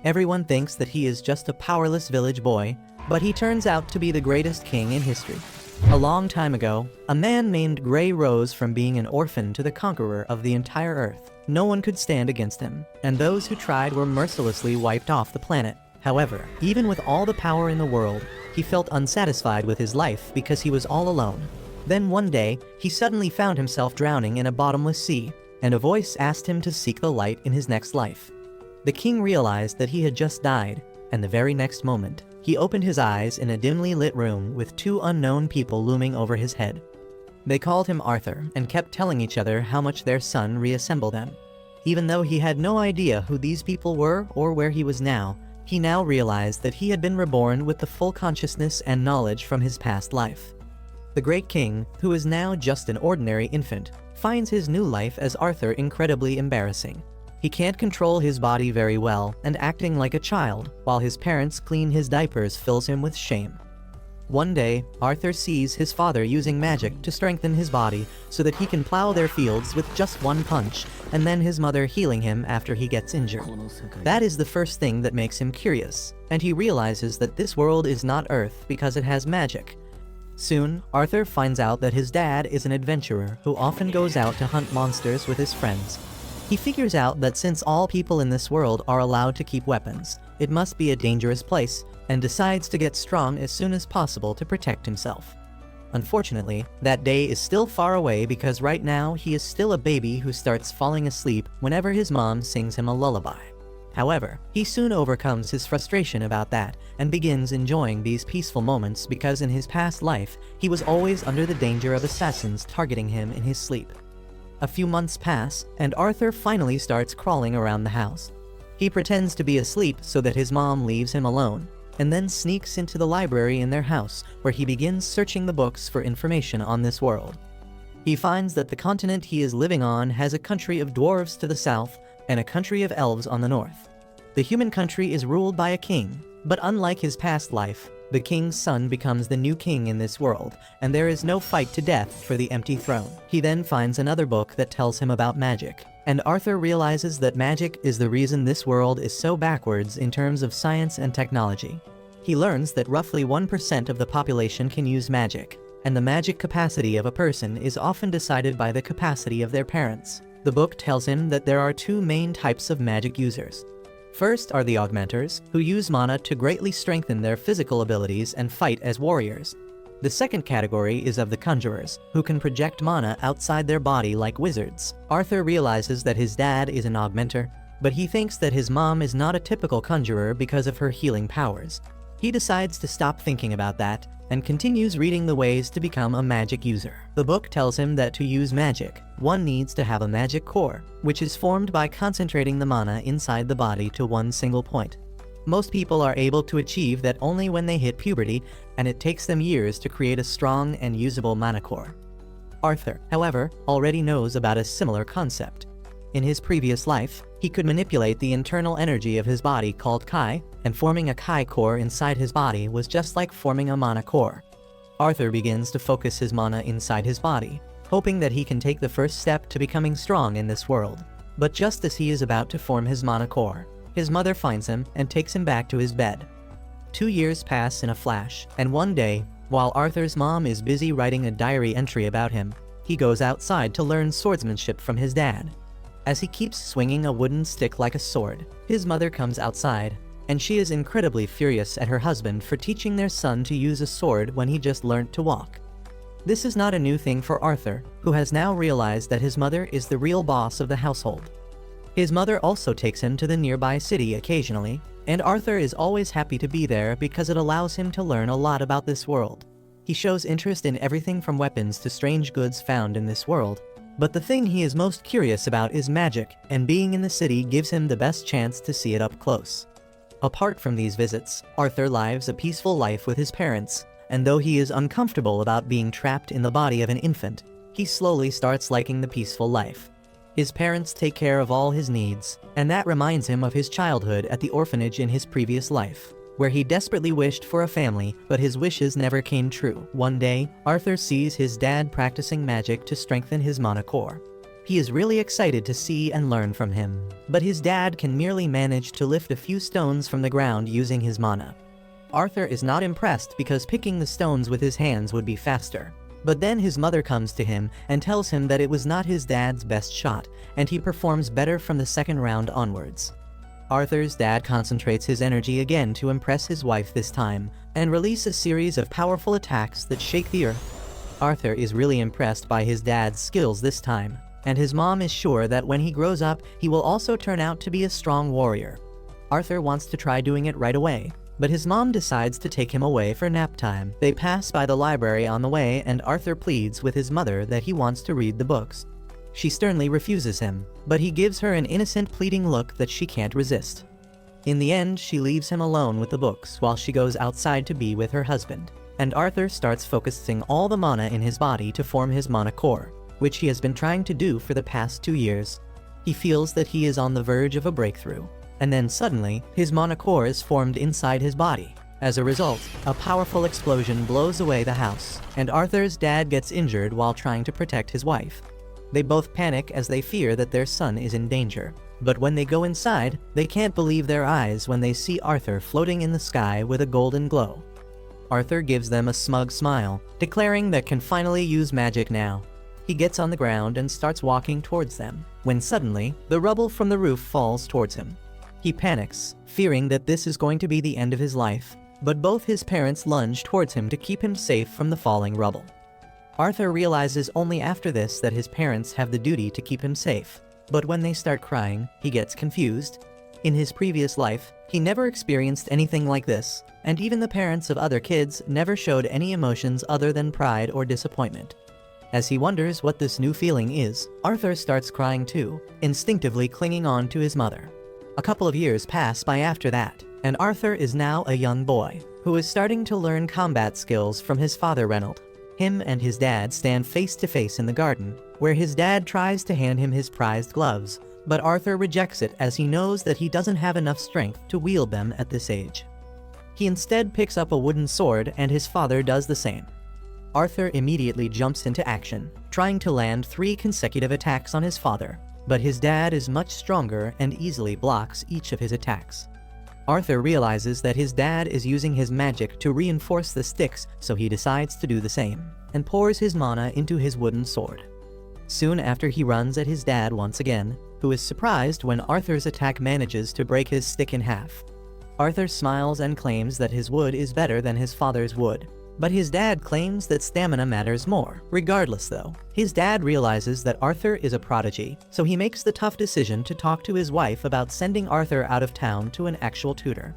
Everyone thinks that he is just a powerless village boy, but he turns out to be the greatest king in history. A long time ago, a man named Gray rose from being an orphan to the conqueror of the entire earth. No one could stand against him, and those who tried were mercilessly wiped off the planet. However, even with all the power in the world, he felt unsatisfied with his life because he was all alone. Then one day, he suddenly found himself drowning in a bottomless sea, and a voice asked him to seek the light in his next life. The king realized that he had just died, and the very next moment, he opened his eyes in a dimly lit room with two unknown people looming over his head. They called him Arthur and kept telling each other how much their son reassembled them. Even though he had no idea who these people were or where he was now, he now realized that he had been reborn with the full consciousness and knowledge from his past life. The great king, who is now just an ordinary infant, finds his new life as Arthur incredibly embarrassing. He can't control his body very well, and acting like a child, while his parents clean his diapers, fills him with shame. One day, Arthur sees his father using magic to strengthen his body so that he can plow their fields with just one punch, and then his mother healing him after he gets injured. That is the first thing that makes him curious, and he realizes that this world is not Earth because it has magic. Soon, Arthur finds out that his dad is an adventurer who often goes out to hunt monsters with his friends. He figures out that since all people in this world are allowed to keep weapons, it must be a dangerous place, and decides to get strong as soon as possible to protect himself. Unfortunately, that day is still far away because right now he is still a baby who starts falling asleep whenever his mom sings him a lullaby. However, he soon overcomes his frustration about that and begins enjoying these peaceful moments because in his past life, he was always under the danger of assassins targeting him in his sleep. A few months pass, and Arthur finally starts crawling around the house. He pretends to be asleep so that his mom leaves him alone, and then sneaks into the library in their house, where he begins searching the books for information on this world. He finds that the continent he is living on has a country of dwarves to the south and a country of elves on the north. The human country is ruled by a king, but unlike his past life, the king's son becomes the new king in this world, and there is no fight to death for the empty throne. He then finds another book that tells him about magic, and Arthur realizes that magic is the reason this world is so backwards in terms of science and technology. He learns that roughly 1% of the population can use magic, and the magic capacity of a person is often decided by the capacity of their parents. The book tells him that there are two main types of magic users. First are the augmenters, who use mana to greatly strengthen their physical abilities and fight as warriors. The second category is of the conjurers, who can project mana outside their body like wizards. Arthur realizes that his dad is an augmenter, but he thinks that his mom is not a typical conjurer because of her healing powers. He decides to stop thinking about that, and continues reading the ways to become a magic user. The book tells him that to use magic, one needs to have a magic core, which is formed by concentrating the mana inside the body to one single point. Most people are able to achieve that only when they hit puberty, and it takes them years to create a strong and usable mana core. Arthur, however, already knows about a similar concept. In his previous life, he could manipulate the internal energy of his body called Kai, and forming a Kai core inside his body was just like forming a mana core. Arthur begins to focus his mana inside his body, hoping that he can take the first step to becoming strong in this world. But just as he is about to form his mana core, his mother finds him and takes him back to his bed. 2 years pass in a flash, and one day, while Arthur's mom is busy writing a diary entry about him, he goes outside to learn swordsmanship from his dad. As he keeps swinging a wooden stick like a sword, his mother comes outside, and she is incredibly furious at her husband for teaching their son to use a sword when he just learned to walk. This is not a new thing for Arthur, who has now realized that his mother is the real boss of the household. His mother also takes him to the nearby city occasionally, and Arthur is always happy to be there because it allows him to learn a lot about this world. He shows interest in everything from weapons to strange goods found in this world, but the thing he is most curious about is magic, and being in the city gives him the best chance to see it up close. Apart from these visits, Arthur lives a peaceful life with his parents, and though he is uncomfortable about being trapped in the body of an infant, he slowly starts liking the peaceful life. His parents take care of all his needs, and that reminds him of his childhood at the orphanage in his previous life, where he desperately wished for a family, but his wishes never came true. One day, Arthur sees his dad practicing magic to strengthen his mana core. He is really excited to see and learn from him, but his dad can merely manage to lift a few stones from the ground using his mana. Arthur is not impressed because picking the stones with his hands would be faster. But then his mother comes to him and tells him that it was not his dad's best shot, and he performs better from the second round onwards. Arthur's dad concentrates his energy again to impress his wife this time, and release a series of powerful attacks that shake the earth. Arthur is really impressed by his dad's skills this time, and his mom is sure that when he grows up, he will also turn out to be a strong warrior. Arthur wants to try doing it right away, but his mom decides to take him away for nap time. They pass by the library on the way, and Arthur pleads with his mother that he wants to read the books. She sternly refuses him, but he gives her an innocent pleading look that she can't resist. In the end, she leaves him alone with the books while she goes outside to be with her husband, and Arthur starts focusing all the mana in his body to form his mana core, which he has been trying to do for the past 2 years. He feels that he is on the verge of a breakthrough. And then suddenly, his mana core is formed inside his body. As a result, a powerful explosion blows away the house, and Arthur's dad gets injured while trying to protect his wife. They both panic as they fear that their son is in danger. But when they go inside, they can't believe their eyes when they see Arthur floating in the sky with a golden glow. Arthur gives them a smug smile, declaring that can finally use magic now. He gets on the ground and starts walking towards them, when suddenly, the rubble from the roof falls towards him. He panics, fearing that this is going to be the end of his life, but both his parents lunge towards him to keep him safe from the falling rubble. Arthur realizes only after this that his parents have the duty to keep him safe, but when they start crying, he gets confused. In his previous life, he never experienced anything like this, and even the parents of other kids never showed any emotions other than pride or disappointment. As he wonders what this new feeling is, Arthur starts crying too, instinctively clinging on to his mother. A couple of years pass by after that, and Arthur is now a young boy, who is starting to learn combat skills from his father Reynold. Him and his dad stand face to face in the garden, where his dad tries to hand him his prized gloves, but Arthur rejects it as he knows that he doesn't have enough strength to wield them at this age. He instead picks up a wooden sword, and his father does the same. Arthur immediately jumps into action, trying to land 3 consecutive attacks on his father, but his dad is much stronger and easily blocks each of his attacks. Arthur realizes that his dad is using his magic to reinforce the sticks, so he decides to do the same, and pours his mana into his wooden sword. Soon after, he runs at his dad once again, who is surprised when Arthur's attack manages to break his stick in half. Arthur smiles and claims that his wood is better than his father's wood, but his dad claims that stamina matters more. Regardless though, his dad realizes that Arthur is a prodigy, so he makes the tough decision to talk to his wife about sending Arthur out of town to an actual tutor.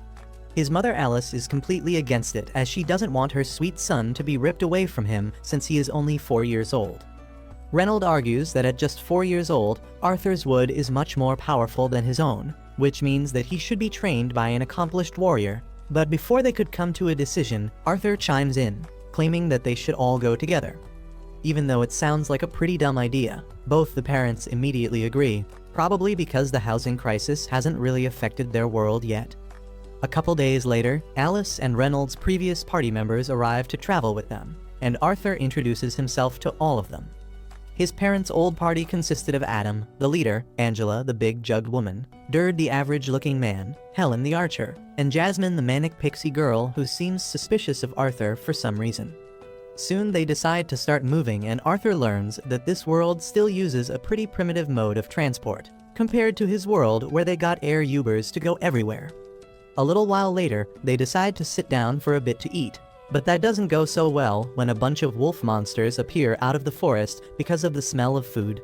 His mother Alice is completely against it, as she doesn't want her sweet son to be ripped away from him since he is only 4 years old. Reynold argues that at just 4 years old, Arthur's wood is much more powerful than his own, which means that he should be trained by an accomplished warrior. But before they could come to a decision, Arthur chimes in, claiming that they should all go together. Even though it sounds like a pretty dumb idea, both the parents immediately agree, probably because the housing crisis hasn't really affected their world yet. A couple days later, Alice and Reynold's previous party members arrive to travel with them, and Arthur introduces himself to all of them. His parents' old party consisted of Adam, the leader, Angela, the big jugged woman, Derd, the average-looking man, Helen, the archer, and Jasmine, the manic pixie girl who seems suspicious of Arthur for some reason. Soon they decide to start moving, and Arthur learns that this world still uses a pretty primitive mode of transport, compared to his world where they got air Ubers to go everywhere. A little while later, they decide to sit down for a bit to eat. But that doesn't go so well when a bunch of wolf monsters appear out of the forest because of the smell of food.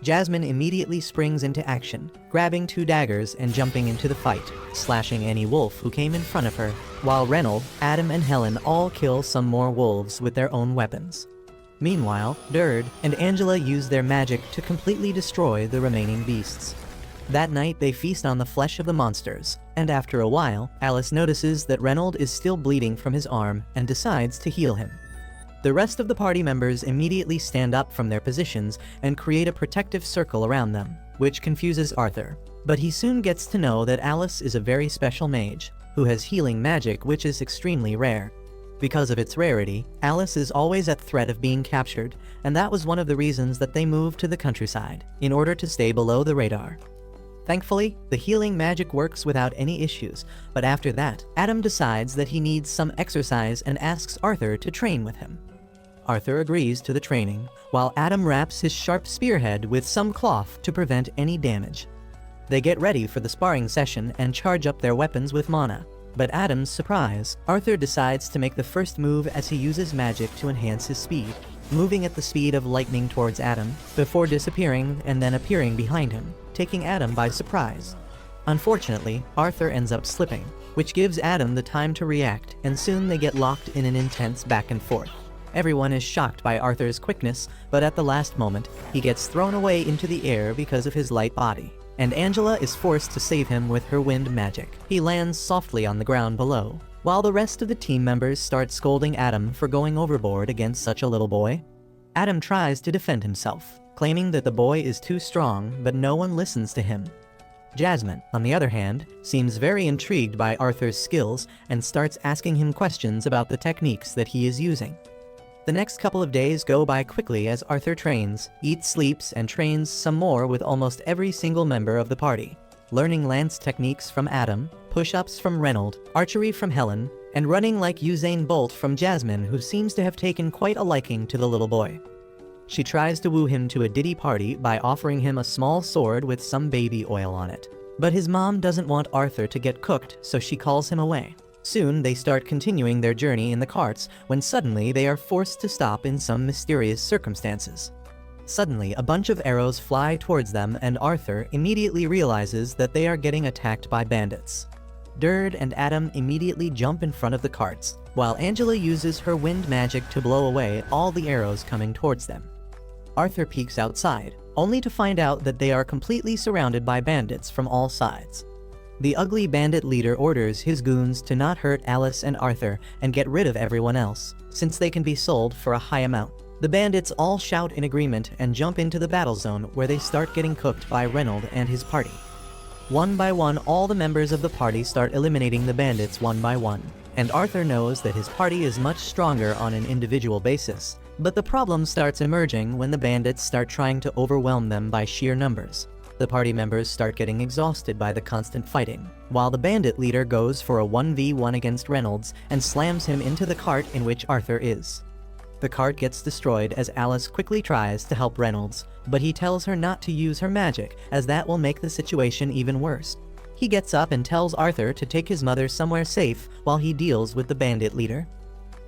Jasmine immediately springs into action, grabbing 2 daggers and jumping into the fight, slashing any wolf who came in front of her, while Reynold, Adam, and Helen all kill some more wolves with their own weapons. Meanwhile, Derd and Angela use their magic to completely destroy the remaining beasts. That night, they feast on the flesh of the monsters, and after a while, Alice notices that Reynold is still bleeding from his arm and decides to heal him. The rest of the party members immediately stand up from their positions and create a protective circle around them, which confuses Arthur. But he soon gets to know that Alice is a very special mage, who has healing magic which is extremely rare. Because of its rarity, Alice is always at threat of being captured, and that was one of the reasons that they moved to the countryside, in order to stay below the radar. Thankfully, the healing magic works without any issues, but after that, Adam decides that he needs some exercise and asks Arthur to train with him. Arthur agrees to the training, while Adam wraps his sharp spearhead with some cloth to prevent any damage. They get ready for the sparring session and charge up their weapons with mana. But Adam's surprise, Arthur decides to make the first move as he uses magic to enhance his speed, moving at the speed of lightning towards Adam, before disappearing and then appearing behind him, taking Adam by surprise. Unfortunately, Arthur ends up slipping, which gives Adam the time to react, and soon they get locked in an intense back and forth. Everyone is shocked by Arthur's quickness, but at the last moment, he gets thrown away into the air because of his light body, and Angela is forced to save him with her wind magic. He lands softly on the ground below, while the rest of the team members start scolding Adam for going overboard against such a little boy. Adam tries to defend himself, claiming that the boy is too strong, but no one listens to him. Jasmine, on the other hand, seems very intrigued by Arthur's skills and starts asking him questions about the techniques that he is using. The next couple of days go by quickly as Arthur trains, eats, sleeps, and trains some more with almost every single member of the party, learning lance techniques from Adam, push-ups from Reynold, archery from Helen, and running like Usain Bolt from Jasmine, who seems to have taken quite a liking to the little boy. She tries to woo him to a ditty party by offering him a small sword with some baby oil on it. But his mom doesn't want Arthur to get cooked, so she calls him away. Soon, they start continuing their journey in the carts, when suddenly they are forced to stop in some mysterious circumstances. Suddenly, a bunch of arrows fly towards them, and Arthur immediately realizes that they are getting attacked by bandits. Derd and Adam immediately jump in front of the carts, while Angela uses her wind magic to blow away all the arrows coming towards them. Arthur peeks outside, only to find out that they are completely surrounded by bandits from all sides. The ugly bandit leader orders his goons to not hurt Alice and Arthur and get rid of everyone else, since they can be sold for a high amount. The bandits all shout in agreement and jump into the battle zone, where they start getting cooked by Reynold and his party. One by one, all the members of the party start eliminating the bandits one by one, and Arthur knows that his party is much stronger on an individual basis, but the problem starts emerging when the bandits start trying to overwhelm them by sheer numbers. The party members start getting exhausted by the constant fighting, while the bandit leader goes for a 1v1 against Reynolds and slams him into the cart in which Arthur is. The cart gets destroyed as Alice quickly tries to help Reynolds, but he tells her not to use her magic, as that will make the situation even worse. He gets up and tells Arthur to take his mother somewhere safe while he deals with the bandit leader.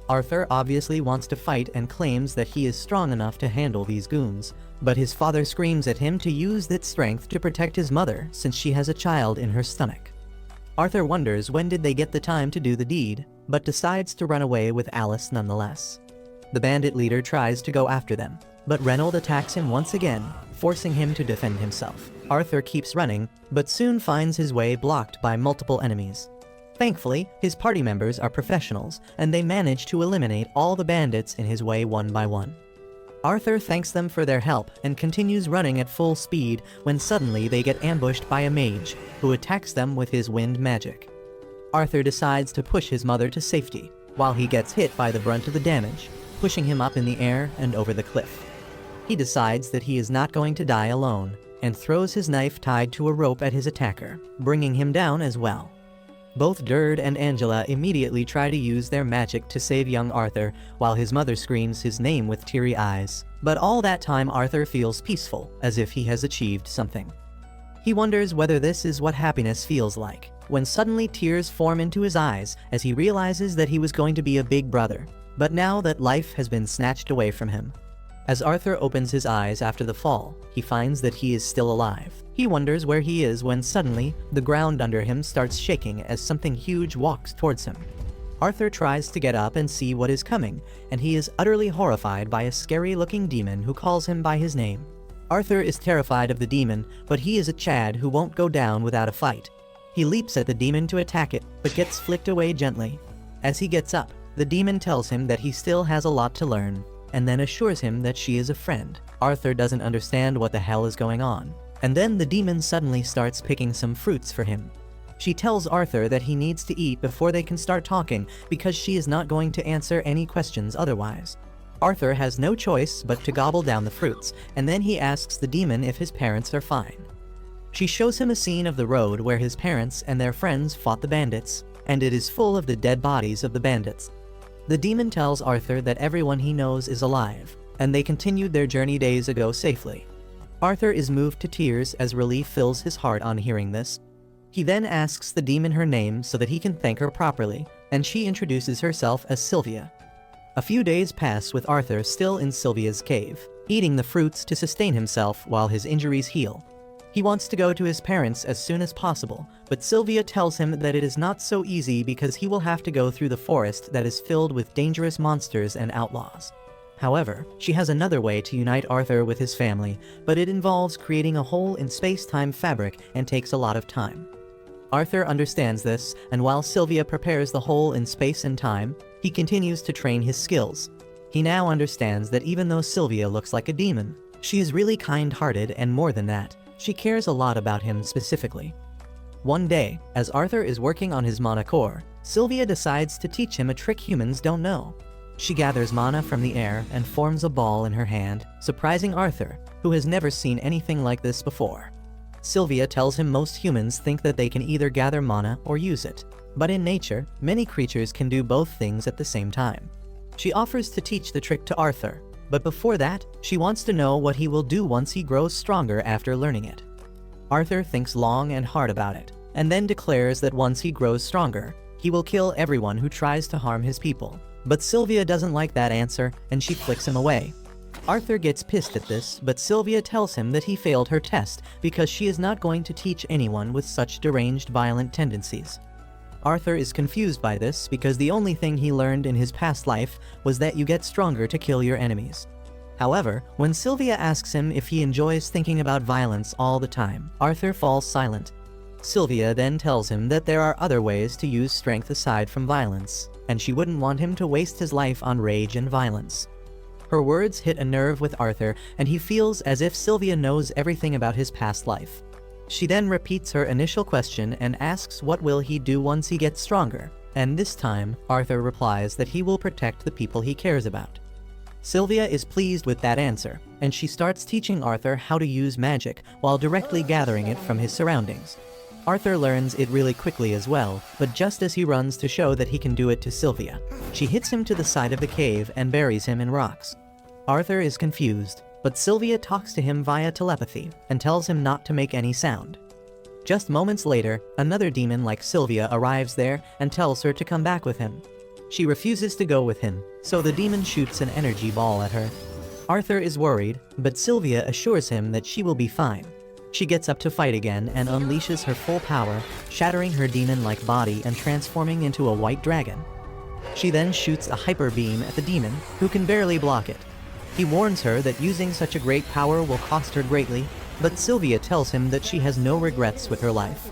Arthur obviously wants to fight and claims that he is strong enough to handle these goons, but his father screams at him to use that strength to protect his mother since she has a child in her stomach. Arthur wonders when did they get the time to do the deed, but decides to run away with Alice nonetheless. The bandit leader tries to go after them, but Reynold attacks him once again, forcing him to defend himself. Arthur keeps running, but soon finds his way blocked by multiple enemies. Thankfully, his party members are professionals, and they manage to eliminate all the bandits in his way one by one. Arthur thanks them for their help and continues running at full speed when suddenly they get ambushed by a mage, who attacks them with his wind magic. Arthur decides to push his mother to safety, while he gets hit by the brunt of the damage, pushing him up in the air and over the cliff. He decides that he is not going to die alone, and throws his knife tied to a rope at his attacker, bringing him down as well. Both Derd and Angela immediately try to use their magic to save young Arthur, while his mother screams his name with teary eyes. But all that time Arthur feels peaceful, as if he has achieved something. He wonders whether this is what happiness feels like, when suddenly tears form into his eyes as he realizes that he was going to be a big brother, but now that life has been snatched away from him. As Arthur opens his eyes after the fall, he finds that he is still alive. He wonders where he is when suddenly, the ground under him starts shaking as something huge walks towards him. Arthur tries to get up and see what is coming, and he is utterly horrified by a scary-looking demon who calls him by his name. Arthur is terrified of the demon, but he is a Chad who won't go down without a fight. He leaps at the demon to attack it, but gets flicked away gently. As he gets up, the demon tells him that he still has a lot to learn, and then assures him that she is a friend. Arthur doesn't understand what the hell is going on, and then the demon suddenly starts picking some fruits for him. She tells Arthur that he needs to eat before they can start talking because she is not going to answer any questions otherwise. Arthur has no choice but to gobble down the fruits, and then he asks the demon if his parents are fine. She shows him a scene of the road where his parents and their friends fought the bandits, and it is full of the dead bodies of the bandits. The demon tells Arthur that everyone he knows is alive, and they continued their journey days ago safely. Arthur is moved to tears as relief fills his heart on hearing this. He then asks the demon her name so that he can thank her properly, and she introduces herself as Sylvia. A few days pass with Arthur still in Sylvia's cave, eating the fruits to sustain himself while his injuries heal. He wants to go to his parents as soon as possible, but Sylvia tells him that it is not so easy because he will have to go through the forest that is filled with dangerous monsters and outlaws. However, she has another way to unite Arthur with his family, but it involves creating a hole in space-time fabric and takes a lot of time. Arthur understands this, and while Sylvia prepares the hole in space and time, he continues to train his skills. He now understands that even though Sylvia looks like a demon, she is really kind-hearted, and more than that, she cares a lot about him specifically. One day, as Arthur is working on his mana core, Sylvia decides to teach him a trick humans don't know. She gathers mana from the air and forms a ball in her hand, surprising Arthur, who has never seen anything like this before. Sylvia tells him most humans think that they can either gather mana or use it, but in nature, many creatures can do both things at the same time. She offers to teach the trick to Arthur, but before that, she wants to know what he will do once he grows stronger after learning it. Arthur thinks long and hard about it, and then declares that once he grows stronger, he will kill everyone who tries to harm his people. But Sylvia doesn't like that answer, and she flicks him away. Arthur gets pissed at this, but Sylvia tells him that he failed her test because she is not going to teach anyone with such deranged violent tendencies. Arthur is confused by this because the only thing he learned in his past life was that you get stronger to kill your enemies. However, when Sylvia asks him if he enjoys thinking about violence all the time, Arthur falls silent. Sylvia then tells him that there are other ways to use strength aside from violence, and she wouldn't want him to waste his life on rage and violence. Her words hit a nerve with Arthur, and he feels as if Sylvia knows everything about his past life. She then repeats her initial question and asks what will he do once he gets stronger, and this time, Arthur replies that he will protect the people he cares about. Sylvia is pleased with that answer, and she starts teaching Arthur how to use magic while directly gathering it from his surroundings. Arthur learns it really quickly as well, but just as he runs to show that he can do it to Sylvia, she hits him to the side of the cave and buries him in rocks. Arthur is confused, but Sylvia talks to him via telepathy and tells him not to make any sound. Just moments later, another demon like Sylvia arrives there and tells her to come back with him. She refuses to go with him, so the demon shoots an energy ball at her. Arthur is worried, but Sylvia assures him that she will be fine. She gets up to fight again and unleashes her full power, shattering her demon-like body and transforming into a white dragon. She then shoots a hyper beam at the demon, who can barely block it. He warns her that using such a great power will cost her greatly, but Sylvia tells him that she has no regrets with her life.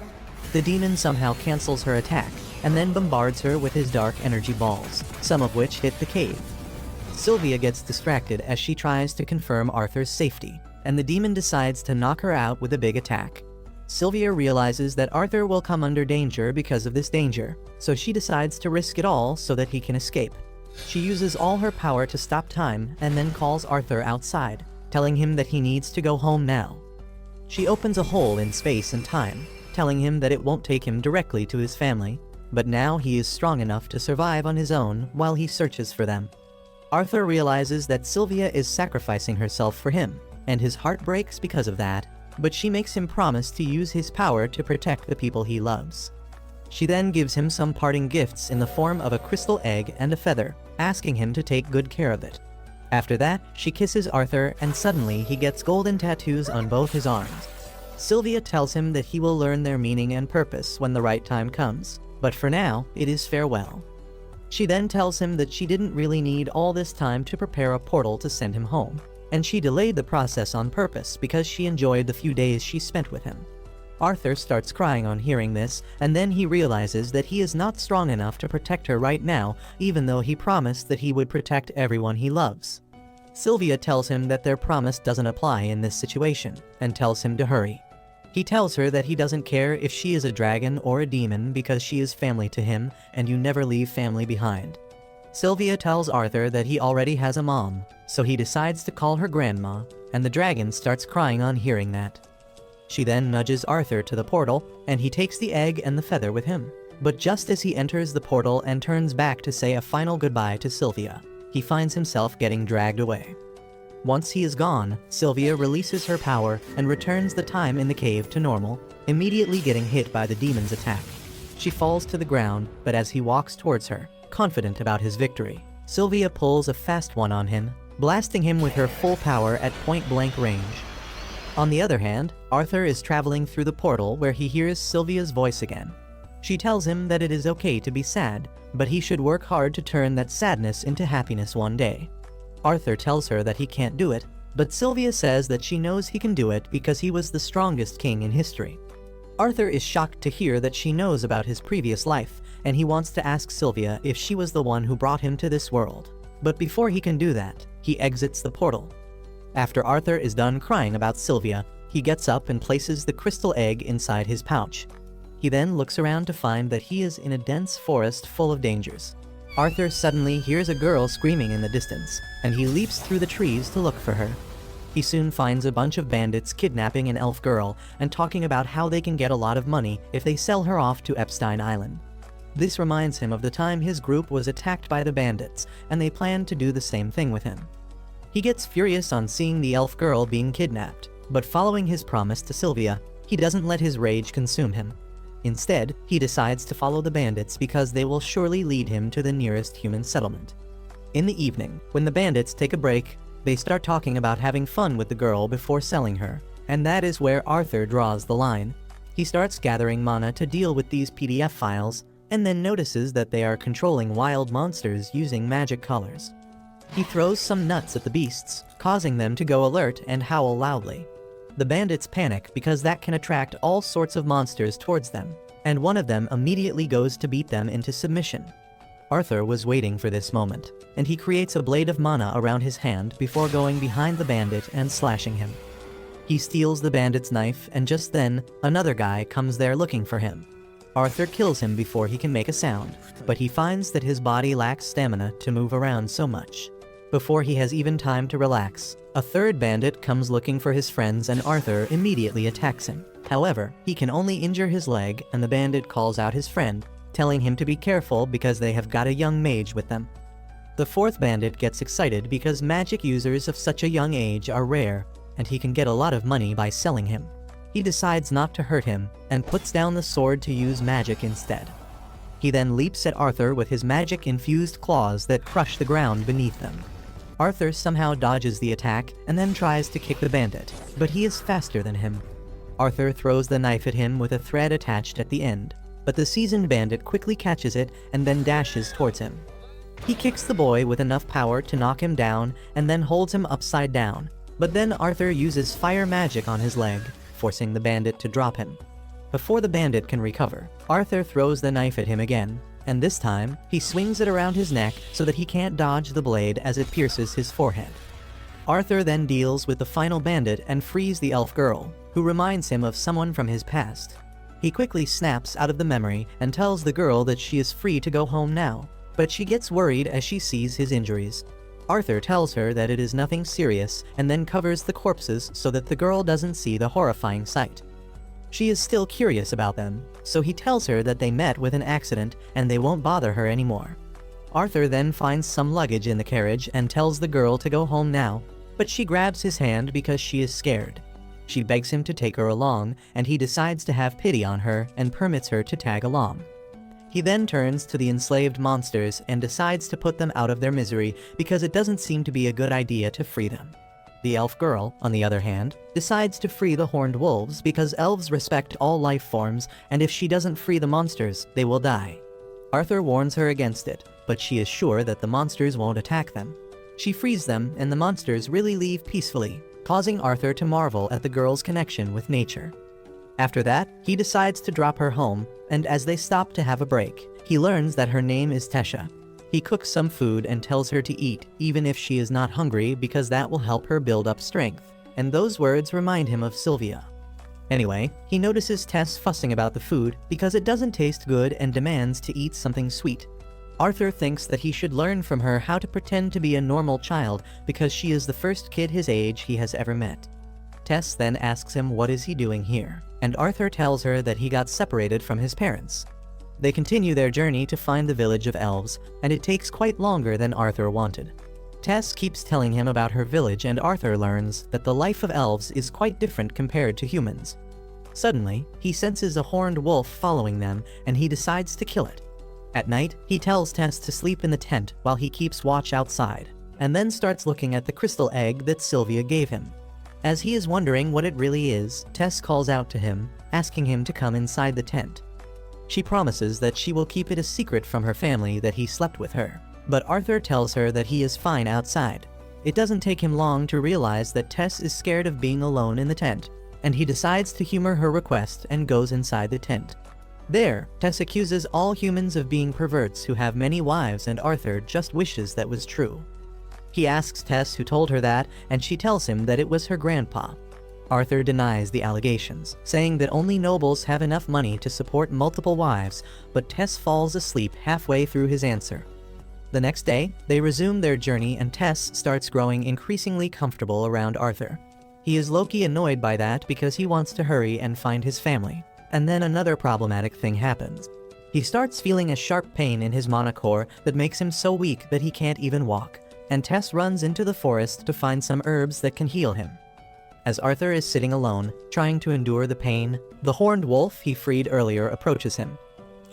The demon somehow cancels her attack, and then bombards her with his dark energy balls, some of which hit the cave. Sylvia gets distracted as she tries to confirm Arthur's safety, and the demon decides to knock her out with a big attack. Sylvia realizes that Arthur will come under danger because of this danger, so she decides to risk it all so that he can escape. She uses all her power to stop time and then calls Arthur outside, telling him that he needs to go home now. She opens a hole in space and time, telling him that it won't take him directly to his family, but now he is strong enough to survive on his own while he searches for them. Arthur realizes that Sylvia is sacrificing herself for him, and his heart breaks because of that, but she makes him promise to use his power to protect the people he loves. She then gives him some parting gifts in the form of a crystal egg and a feather, asking him to take good care of it. After that, she kisses Arthur, and suddenly he gets golden tattoos on both his arms. Sylvia tells him that he will learn their meaning and purpose when the right time comes, but for now, it is farewell. She then tells him that she didn't really need all this time to prepare a portal to send him home, and she delayed the process on purpose because she enjoyed the few days she spent with him. Arthur starts crying on hearing this, and then he realizes that he is not strong enough to protect her right now, even though he promised that he would protect everyone he loves. Sylvia tells him that their promise doesn't apply in this situation, and tells him to hurry. He tells her that he doesn't care if she is a dragon or a demon because she is family to him, and you never leave family behind. Sylvia tells Arthur that he already has a mom, so he decides to call her grandma, and the dragon starts crying on hearing that. She then nudges Arthur to the portal, and he takes the egg and the feather with him. But just as he enters the portal and turns back to say a final goodbye to Sylvia, he finds himself getting dragged away. Once he is gone, Sylvia releases her power and returns the time in the cave to normal, immediately getting hit by the demon's attack. She falls to the ground, but as he walks towards her, confident about his victory, Sylvia pulls a fast one on him, blasting him with her full power at point-blank range. On the other hand, Arthur is traveling through the portal where he hears Sylvia's voice again. She tells him that it is okay to be sad, but he should work hard to turn that sadness into happiness one day. Arthur tells her that he can't do it, but Sylvia says that she knows he can do it because he was the strongest king in history. Arthur is shocked to hear that she knows about his previous life, and he wants to ask Sylvia if she was the one who brought him to this world. But before he can do that, he exits the portal. After Arthur is done crying about Sylvia, he gets up and places the crystal egg inside his pouch. He then looks around to find that he is in a dense forest full of dangers. Arthur suddenly hears a girl screaming in the distance, and he leaps through the trees to look for her. He soon finds a bunch of bandits kidnapping an elf girl and talking about how they can get a lot of money if they sell her off to Epstein Island. This reminds him of the time his group was attacked by the bandits, and they plan to do the same thing with him. He gets furious on seeing the elf girl being kidnapped, but following his promise to Sylvia, he doesn't let his rage consume him. Instead, he decides to follow the bandits because they will surely lead him to the nearest human settlement. In the evening, when the bandits take a break, they start talking about having fun with the girl before selling her, and that is where Arthur draws the line. He starts gathering mana to deal with these PDF files, and then notices that they are controlling wild monsters using magic colors. He throws some nuts at the beasts, causing them to go alert and howl loudly. The bandits panic because that can attract all sorts of monsters towards them, and one of them immediately goes to beat them into submission. Arthur was waiting for this moment, and he creates a blade of mana around his hand before going behind the bandit and slashing him. He steals the bandit's knife, and just then, another guy comes there looking for him. Arthur kills him before he can make a sound, but he finds that his body lacks stamina to move around so much. Before he has even time to relax, a third bandit comes looking for his friends and Arthur immediately attacks him. However, he can only injure his leg, and the bandit calls out his friend, telling him to be careful because they have got a young mage with them. The fourth bandit gets excited because magic users of such a young age are rare, and he can get a lot of money by selling him. He decides not to hurt him, and puts down the sword to use magic instead. He then leaps at Arthur with his magic-infused claws that crush the ground beneath them. Arthur somehow dodges the attack and then tries to kick the bandit, but he is faster than him. Arthur throws the knife at him with a thread attached at the end, but the seasoned bandit quickly catches it and then dashes towards him. He kicks the boy with enough power to knock him down and then holds him upside down, but then Arthur uses fire magic on his leg, forcing the bandit to drop him. Before the bandit can recover, Arthur throws the knife at him again, and this time, he swings it around his neck so that he can't dodge the blade as it pierces his forehead. Arthur then deals with the final bandit and frees the elf girl, who reminds him of someone from his past. He quickly snaps out of the memory and tells the girl that she is free to go home now, but she gets worried as she sees his injuries. Arthur tells her that it is nothing serious and then covers the corpses so that the girl doesn't see the horrifying sight. She is still curious about them, so he tells her that they met with an accident and they won't bother her anymore. Arthur then finds some luggage in the carriage and tells the girl to go home now, but she grabs his hand because she is scared. She begs him to take her along, and he decides to have pity on her and permits her to tag along. He then turns to the enslaved monsters and decides to put them out of their misery because it doesn't seem to be a good idea to free them. The elf girl, on the other hand, decides to free the horned wolves because elves respect all life forms, and if she doesn't free the monsters, they will die. Arthur warns her against it, but she is sure that the monsters won't attack them. She frees them, and the monsters really leave peacefully, causing Arthur to marvel at the girl's connection with nature. After that, he decides to drop her home, and as they stop to have a break, he learns that her name is Tesha. He cooks some food and tells her to eat, even if she is not hungry, because that will help her build up strength, and those words remind him of Sylvia. Anyway, he notices Tess fussing about the food because it doesn't taste good and demands to eat something sweet. Arthur thinks that he should learn from her how to pretend to be a normal child because she is the first kid his age he has ever met. Tess then asks him what is he doing here, and Arthur tells her that he got separated from his parents. They continue their journey to find the village of elves, and it takes quite longer than Arthur wanted. Tess keeps telling him about her village, and Arthur learns that the life of elves is quite different compared to humans. Suddenly, he senses a horned wolf following them, and he decides to kill it. At night, he tells Tess to sleep in the tent while he keeps watch outside, and then starts looking at the crystal egg that Sylvia gave him. As he is wondering what it really is, Tess calls out to him, asking him to come inside the tent. She promises that she will keep it a secret from her family that he slept with her, but Arthur tells her that he is fine outside. It doesn't take him long to realize that Tess is scared of being alone in the tent, and he decides to humor her request and goes inside the tent. There, Tess accuses all humans of being perverts who have many wives, and Arthur just wishes that was true. He asks Tess who told her that, and she tells him that it was her grandpa. Arthur denies the allegations, saying that only nobles have enough money to support multiple wives, but Tess falls asleep halfway through his answer. The next day, they resume their journey and Tess starts growing increasingly comfortable around Arthur. He is low-key annoyed by that because he wants to hurry and find his family. And then another problematic thing happens. He starts feeling a sharp pain in his monocore that makes him so weak that he can't even walk, and Tess runs into the forest to find some herbs that can heal him. As Arthur is sitting alone, trying to endure the pain, the horned wolf he freed earlier approaches him.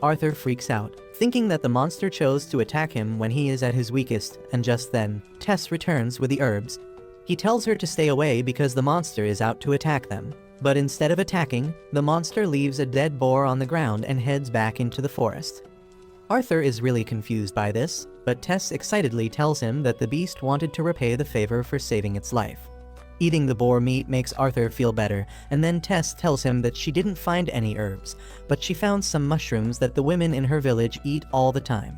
Arthur freaks out, thinking that the monster chose to attack him when he is at his weakest, and just then, Tess returns with the herbs. He tells her to stay away because the monster is out to attack them, but instead of attacking, the monster leaves a dead boar on the ground and heads back into the forest. Arthur is really confused by this, but Tess excitedly tells him that the beast wanted to repay the favor for saving its life. Eating the boar meat makes Arthur feel better, and then Tess tells him that she didn't find any herbs, but she found some mushrooms that the women in her village eat all the time.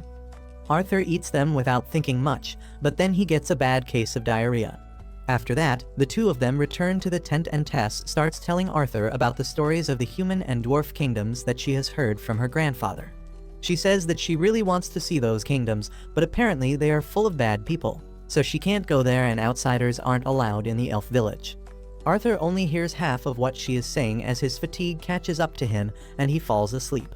Arthur eats them without thinking much, but then he gets a bad case of diarrhea. After that, the two of them return to the tent and Tess starts telling Arthur about the stories of the human and dwarf kingdoms that she has heard from her grandfather. She says that she really wants to see those kingdoms, but apparently they are full of bad people, so she can't go there and outsiders aren't allowed in the elf village. Arthur only hears half of what she is saying as his fatigue catches up to him and he falls asleep.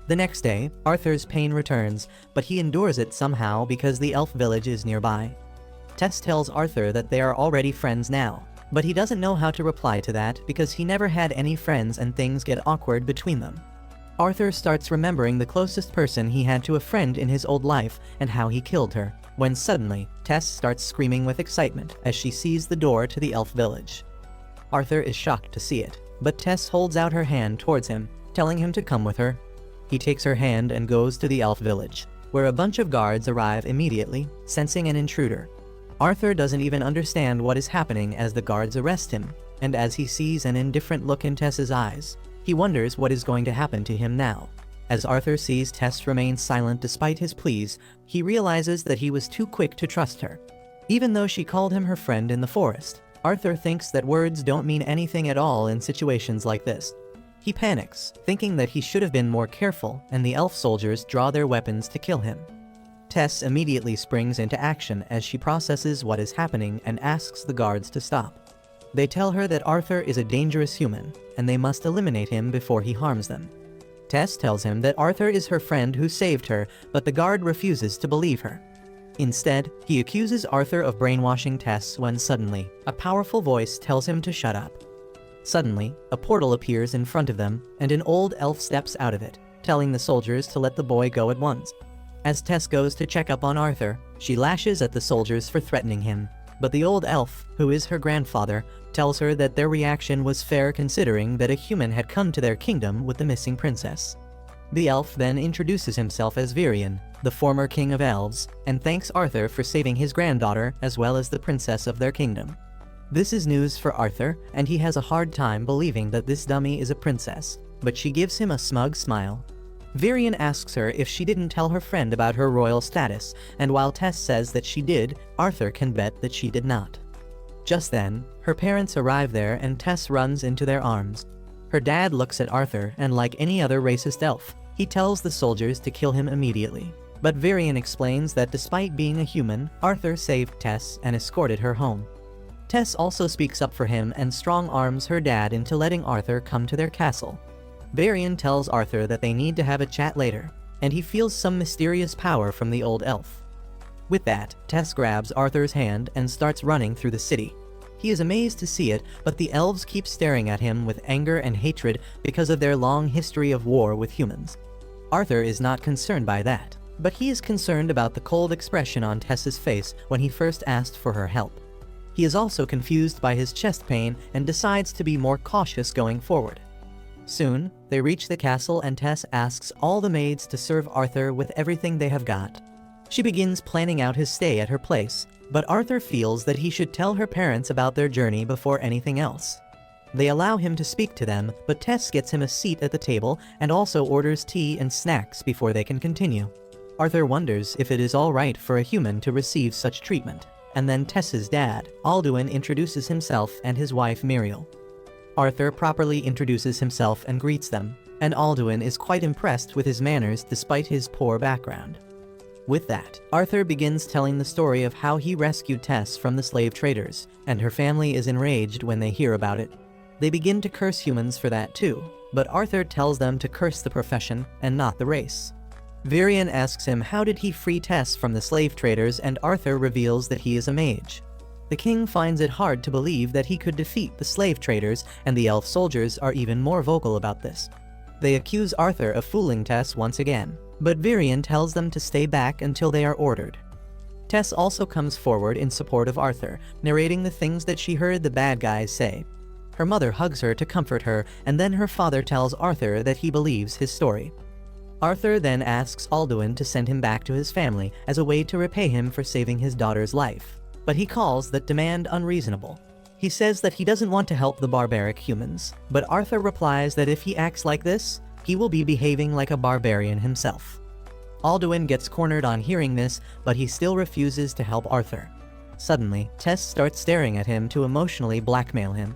The next day, Arthur's pain returns, but he endures it somehow because the elf village is nearby. Tess tells Arthur that they are already friends now, but he doesn't know how to reply to that because he never had any friends and things get awkward between them. Arthur starts remembering the closest person he had to a friend in his old life and how he killed her, when suddenly, Tess starts screaming with excitement as she sees the door to the elf village. Arthur is shocked to see it, but Tess holds out her hand towards him, telling him to come with her. He takes her hand and goes to the elf village, where a bunch of guards arrive immediately, sensing an intruder. Arthur doesn't even understand what is happening as the guards arrest him, and as he sees an indifferent look in Tess's eyes, he wonders what is going to happen to him now. As Arthur sees Tess remain silent despite his pleas, he realizes that he was too quick to trust her. Even though she called him her friend in the forest, Arthur thinks that words don't mean anything at all in situations like this. He panics, thinking that he should have been more careful, and the elf soldiers draw their weapons to kill him. Tess immediately springs into action as she processes what is happening and asks the guards to stop. They tell her that Arthur is a dangerous human, and they must eliminate him before he harms them. Tess tells him that Arthur is her friend who saved her, but the guard refuses to believe her. Instead, he accuses Arthur of brainwashing Tess when suddenly, a powerful voice tells him to shut up. Suddenly, a portal appears in front of them, and an old elf steps out of it, telling the soldiers to let the boy go at once. As Tess goes to check up on Arthur, she lashes at the soldiers for threatening him, but the old elf, who is her grandfather, tells her that their reaction was fair considering that a human had come to their kingdom with the missing princess. The elf then introduces himself as Virion, the former king of elves, and thanks Arthur for saving his granddaughter as well as the princess of their kingdom. This is news for Arthur, and he has a hard time believing that this dummy is a princess, but she gives him a smug smile. Virion asks her if she didn't tell her friend about her royal status, and while Tess says that she did, Arthur can bet that she did not. Just then, her parents arrive there and Tess runs into their arms. Her dad looks at Arthur and, like any other racist elf, he tells the soldiers to kill him immediately. But Varian explains that despite being a human, Arthur saved Tess and escorted her home. Tess also speaks up for him and strong-arms her dad into letting Arthur come to their castle. Varian tells Arthur that they need to have a chat later, and he feels some mysterious power from the old elf. With that, Tess grabs Arthur's hand and starts running through the city. He is amazed to see it, but the elves keep staring at him with anger and hatred because of their long history of war with humans. Arthur is not concerned by that, but he is concerned about the cold expression on Tess's face when he first asked for her help. He is also confused by his chest pain and decides to be more cautious going forward. Soon, they reach the castle and Tess asks all the maids to serve Arthur with everything they have got. She begins planning out his stay at her place, but Arthur feels that he should tell her parents about their journey before anything else. They allow him to speak to them, but Tess gets him a seat at the table and also orders tea and snacks before they can continue. Arthur wonders if it is all right for a human to receive such treatment. And then Tess's dad, Alduin, introduces himself and his wife Muriel. Arthur properly introduces himself and greets them, and Alduin is quite impressed with his manners despite his poor background. With that, Arthur begins telling the story of how he rescued Tess from the slave traders, and her family is enraged when they hear about it. They begin to curse humans for that too, but Arthur tells them to curse the profession and not the race. Varian asks him how did he free Tess from the slave traders, and Arthur reveals that he is a mage. The king finds it hard to believe that he could defeat the slave traders, and the elf soldiers are even more vocal about this. They accuse Arthur of fooling Tess once again, but Varian tells them to stay back until they are ordered. Tess also comes forward in support of Arthur, narrating the things that she heard the bad guys say. Her mother hugs her to comfort her, and then her father tells Arthur that he believes his story. Arthur then asks Alduin to send him back to his family as a way to repay him for saving his daughter's life, but he calls that demand unreasonable. He says that he doesn't want to help the barbaric humans, but Arthur replies that if he acts like this, he will be behaving like a barbarian himself. Alduin gets cornered on hearing this, but he still refuses to help Arthur. Suddenly, Tess starts staring at him to emotionally blackmail him.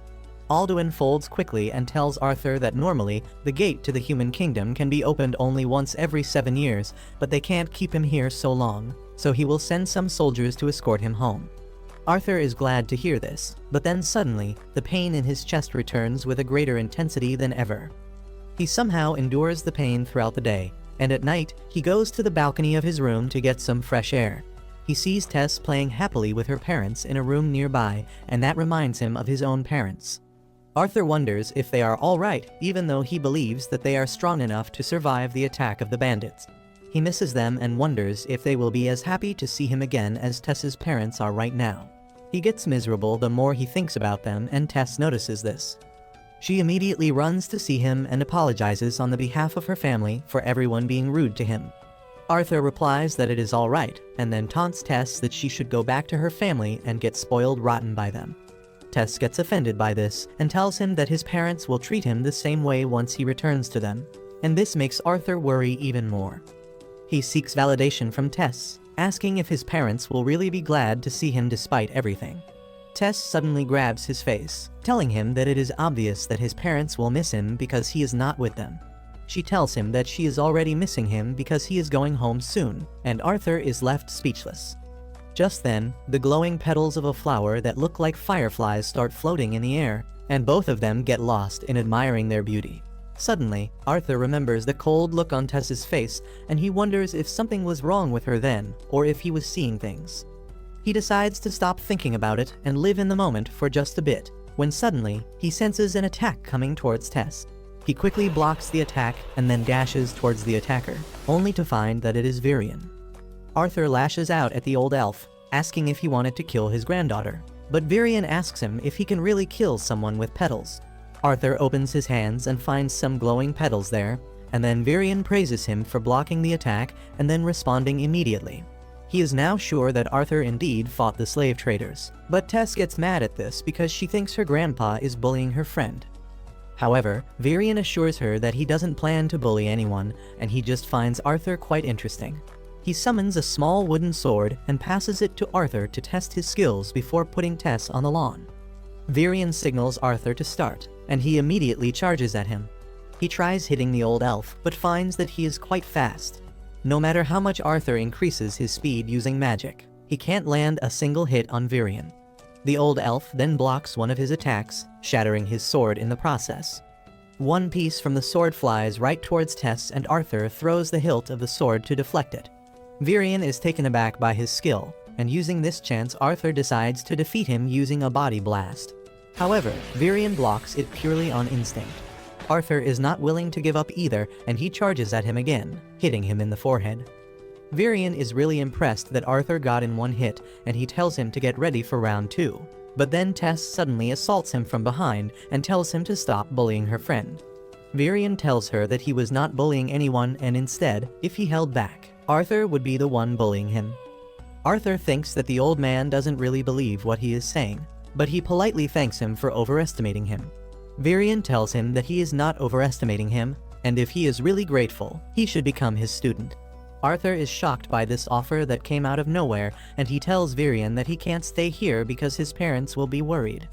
Alduin folds quickly and tells Arthur that normally, the gate to the human kingdom can be opened only once every 7 years, but they can't keep him here so long, so he will send some soldiers to escort him home. Arthur is glad to hear this, but then suddenly, the pain in his chest returns with a greater intensity than ever. He somehow endures the pain throughout the day, and at night, he goes to the balcony of his room to get some fresh air. He sees Tess playing happily with her parents in a room nearby, and that reminds him of his own parents. Arthur wonders if they are all right, even though he believes that they are strong enough to survive the attack of the bandits. He misses them and wonders if they will be as happy to see him again as Tess's parents are right now. He gets miserable the more he thinks about them, and Tess notices this. She immediately runs to see him and apologizes on the behalf of her family for everyone being rude to him. Arthur replies that it is all right, and then taunts Tess that she should go back to her family and get spoiled rotten by them. Tess gets offended by this and tells him that his parents will treat him the same way once he returns to them, and this makes Arthur worry even more. He seeks validation from Tess, asking if his parents will really be glad to see him despite everything. Tess suddenly grabs his face, telling him that it is obvious that his parents will miss him because he is not with them. She tells him that she is already missing him because he is going home soon, and Arthur is left speechless. Just then, the glowing petals of a flower that look like fireflies start floating in the air, and both of them get lost in admiring their beauty. Suddenly, Arthur remembers the cold look on Tess's face, and he wonders if something was wrong with her then, or if he was seeing things. He decides to stop thinking about it and live in the moment for just a bit, when suddenly, he senses an attack coming towards Tess. He quickly blocks the attack and then dashes towards the attacker, only to find that it is Varian. Arthur lashes out at the old elf, asking if he wanted to kill his granddaughter, but Varian asks him if he can really kill someone with petals. Arthur opens his hands and finds some glowing petals there, and then Varian praises him for blocking the attack and then responding immediately. He is now sure that Arthur indeed fought the slave traders, but Tess gets mad at this because she thinks her grandpa is bullying her friend. However, Varian assures her that he doesn't plan to bully anyone, and he just finds Arthur quite interesting. He summons a small wooden sword and passes it to Arthur to test his skills before putting Tess on the lawn. Varian signals Arthur to start, and he immediately charges at him. He tries hitting the old elf, but finds that he is quite fast. No matter how much Arthur increases his speed using magic, he can't land a single hit on Virion. The old elf then blocks one of his attacks, shattering his sword in the process. One piece from the sword flies right towards Tess, and Arthur throws the hilt of the sword to deflect it. Virion is taken aback by his skill, and using this chance Arthur decides to defeat him using a body blast. However, Virion blocks it purely on instinct. Arthur is not willing to give up either, and he charges at him again, hitting him in the forehead. Virion is really impressed that Arthur got in one hit, and he tells him to get ready for round 2. But then Tess suddenly assaults him from behind and tells him to stop bullying her friend. Virion tells her that he was not bullying anyone, and instead, if he held back, Arthur would be the one bullying him. Arthur thinks that the old man doesn't really believe what he is saying, but he politely thanks him for overestimating him. Virion tells him that he is not overestimating him, and if he is really grateful, he should become his student. Arthur is shocked by this offer that came out of nowhere, and he tells Virion that he can't stay here because his parents will be worried.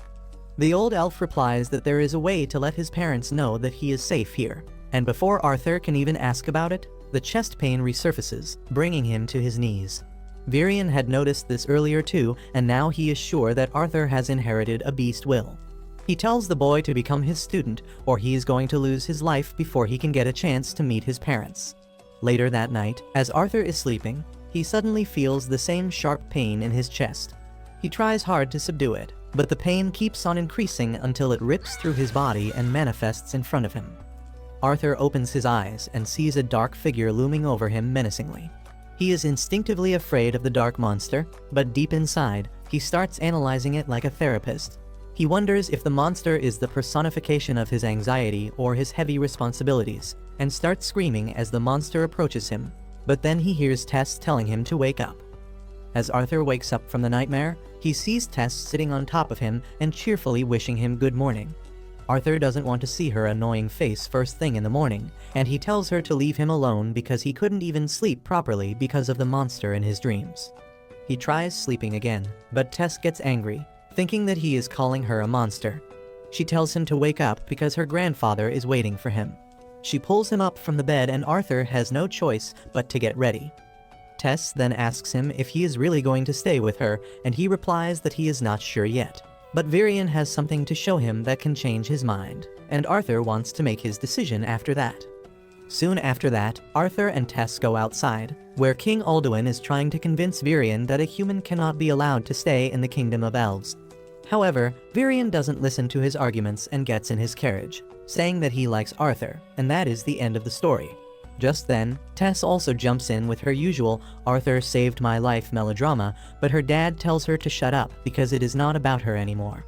The old elf replies that there is a way to let his parents know that he is safe here, and before Arthur can even ask about it, the chest pain resurfaces, bringing him to his knees. Virion had noticed this earlier too, and now he is sure that Arthur has inherited a beast will. He tells the boy to become his student, or he is going to lose his life before he can get a chance to meet his parents. Later that night, as Arthur is sleeping, he suddenly feels the same sharp pain in his chest. He tries hard to subdue it, but the pain keeps on increasing until it rips through his body and manifests in front of him. Arthur opens his eyes and sees a dark figure looming over him menacingly. He is instinctively afraid of the dark monster, but deep inside, he starts analyzing it like a therapist. He wonders if the monster is the personification of his anxiety or his heavy responsibilities, and starts screaming as the monster approaches him, but then he hears Tess telling him to wake up. As Arthur wakes up from the nightmare, he sees Tess sitting on top of him and cheerfully wishing him good morning. Arthur doesn't want to see her annoying face first thing in the morning, and he tells her to leave him alone because he couldn't even sleep properly because of the monster in his dreams. He tries sleeping again, but Tess gets angry, thinking that he is calling her a monster. She tells him to wake up because her grandfather is waiting for him. She pulls him up from the bed, and Arthur has no choice but to get ready. Tess then asks him if he is really going to stay with her, and he replies that he is not sure yet. But Virion has something to show him that can change his mind, and Arthur wants to make his decision after that. Soon after that, Arthur and Tess go outside, where King Alduin is trying to convince Virion that a human cannot be allowed to stay in the Kingdom of Elves. However, Virion doesn't listen to his arguments and gets in his carriage, saying that he likes Arthur, and that is the end of the story. Just then, Tess also jumps in with her usual "Arthur saved my life" melodrama, but her dad tells her to shut up because it is not about her anymore.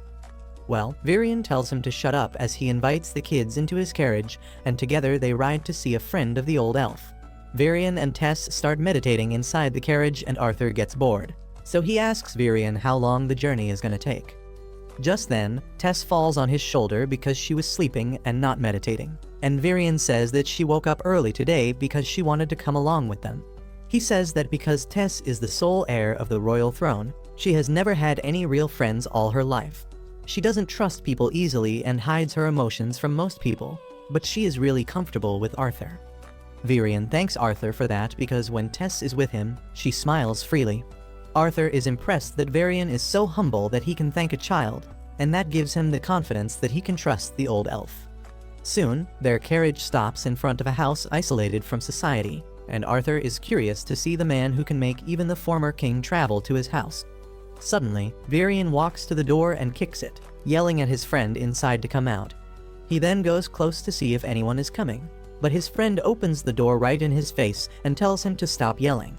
Well, Virion tells him to shut up as he invites the kids into his carriage, and together they ride to see a friend of the old elf. Virion and Tess start meditating inside the carriage, and Arthur gets bored, so he asks Virion how long the journey is going to take. Just then, Tess falls on his shoulder because she was sleeping and not meditating, and Virion says that she woke up early today because she wanted to come along with them. He says that because Tess is the sole heir of the royal throne, she has never had any real friends all her life. She doesn't trust people easily and hides her emotions from most people, but she is really comfortable with Arthur. Virion thanks Arthur for that because when Tess is with him, she smiles freely. Arthur is impressed that Virion is so humble that he can thank a child, and that gives him the confidence that he can trust the old elf. Soon, their carriage stops in front of a house isolated from society, and Arthur is curious to see the man who can make even the former king travel to his house. Suddenly, Virion walks to the door and kicks it, yelling at his friend inside to come out. He then goes close to see if anyone is coming, but his friend opens the door right in his face and tells him to stop yelling.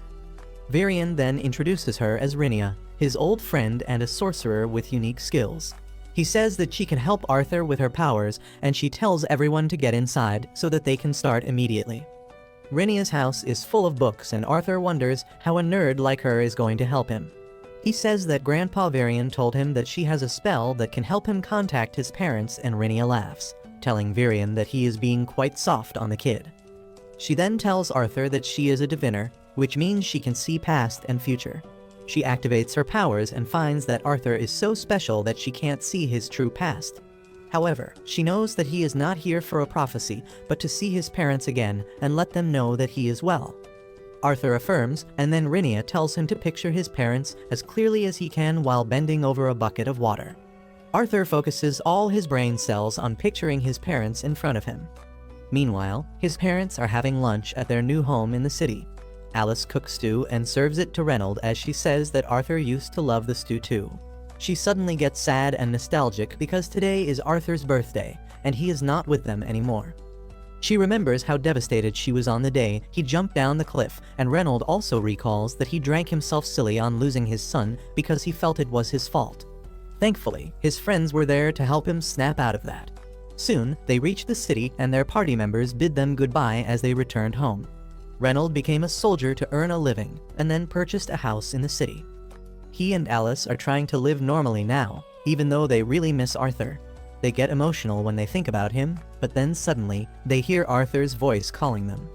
Virion then introduces her as Rinia, his old friend and a sorcerer with unique skills. He says that she can help Arthur with her powers, and she tells everyone to get inside so that they can start immediately. Rinia's house is full of books, and Arthur wonders how a nerd like her is going to help him. He says that Grandpa Virion told him that she has a spell that can help him contact his parents, and Rinia laughs, telling Virion that he is being quite soft on the kid. She then tells Arthur that she is a diviner, which means she can see past and future. She activates her powers and finds that Arthur is so special that she can't see his true past. However, she knows that he is not here for a prophecy, but to see his parents again and let them know that he is well. Arthur affirms, and then Renia tells him to picture his parents as clearly as he can while bending over a bucket of water. Arthur focuses all his brain cells on picturing his parents in front of him. Meanwhile, his parents are having lunch at their new home in the city. Alice cooks stew and serves it to Reynold as she says that Arthur used to love the stew too. She suddenly gets sad and nostalgic because today is Arthur's birthday, and he is not with them anymore. She remembers how devastated she was on the day he jumped down the cliff, and Reynold also recalls that he drank himself silly on losing his son because he felt it was his fault. Thankfully, his friends were there to help him snap out of that. Soon, they reach the city and their party members bid them goodbye as they returned home. Reynold became a soldier to earn a living, and then purchased a house in the city. He and Alice are trying to live normally now, even though they really miss Arthur. They get emotional when they think about him, but then suddenly, they hear Arthur's voice calling them.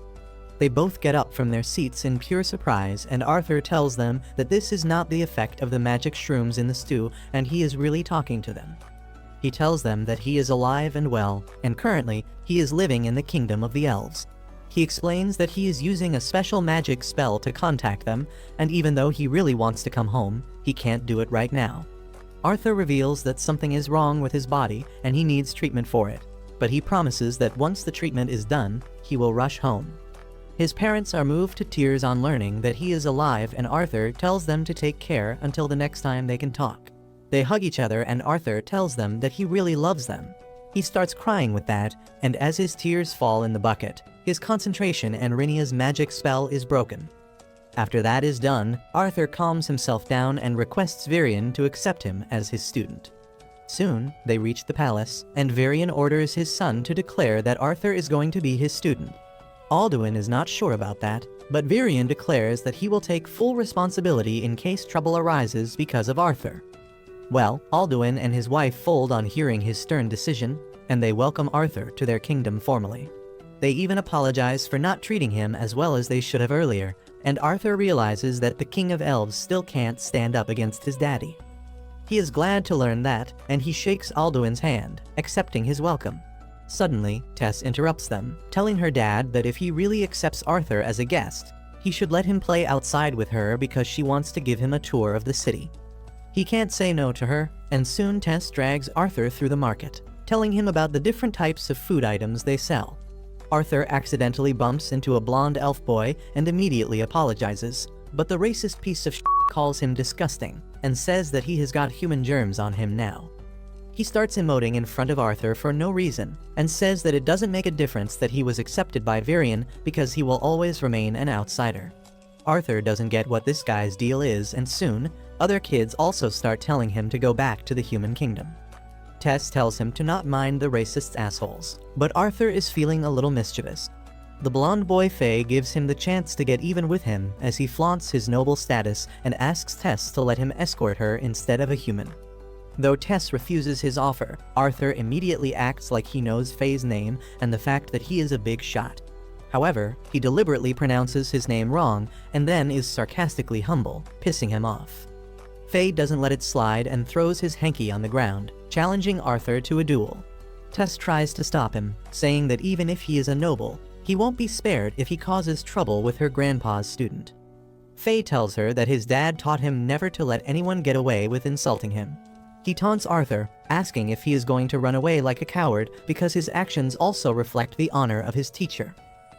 They both get up from their seats in pure surprise, and Arthur tells them that this is not the effect of the magic shrooms in the stew, and he is really talking to them. He tells them that he is alive and well, and currently, he is living in the kingdom of the elves. He explains that he is using a special magic spell to contact them, and even though he really wants to come home, he can't do it right now. Arthur reveals that something is wrong with his body and he needs treatment for it, but he promises that once the treatment is done, he will rush home. His parents are moved to tears on learning that he is alive, and Arthur tells them to take care until the next time they can talk. They hug each other and Arthur tells them that he really loves them. He starts crying with that, and as his tears fall in the bucket, his concentration and Renia's magic spell is broken. After that is done, Arthur calms himself down and requests Varian to accept him as his student. Soon, they reach the palace, and Varian orders his son to declare that Arthur is going to be his student. Alduin is not sure about that, but Varian declares that he will take full responsibility in case trouble arises because of Arthur. Well, Alduin and his wife fold on hearing his stern decision, and they welcome Arthur to their kingdom formally. They even apologize for not treating him as well as they should have earlier, and Arthur realizes that the King of Elves still can't stand up against his daddy. He is glad to learn that, and he shakes Alduin's hand, accepting his welcome. Suddenly, Tess interrupts them, telling her dad that if he really accepts Arthur as a guest, he should let him play outside with her because she wants to give him a tour of the city. He can't say no to her, and soon Tess drags Arthur through the market, telling him about the different types of food items they sell. Arthur accidentally bumps into a blonde elf boy and immediately apologizes, but the racist piece of shit calls him disgusting and says that he has got human germs on him now. He starts emoting in front of Arthur for no reason and says that it doesn't make a difference that he was accepted by Varian because he will always remain an outsider. Arthur doesn't get what this guy's deal is, and soon, other kids also start telling him to go back to the human kingdom. Tess tells him to not mind the racist assholes, but Arthur is feeling a little mischievous. The blonde boy Faye gives him the chance to get even with him as he flaunts his noble status and asks Tess to let him escort her instead of a human. Though Tess refuses his offer, Arthur immediately acts like he knows Faye's name and the fact that he is a big shot. However, he deliberately pronounces his name wrong and then is sarcastically humble, pissing him off. Faye doesn't let it slide and throws his hanky on the ground, challenging Arthur to a duel. Tess tries to stop him, saying that even if he is a noble, he won't be spared if he causes trouble with her grandpa's student. Faye tells her that his dad taught him never to let anyone get away with insulting him. He taunts Arthur, asking if he is going to run away like a coward because his actions also reflect the honor of his teacher.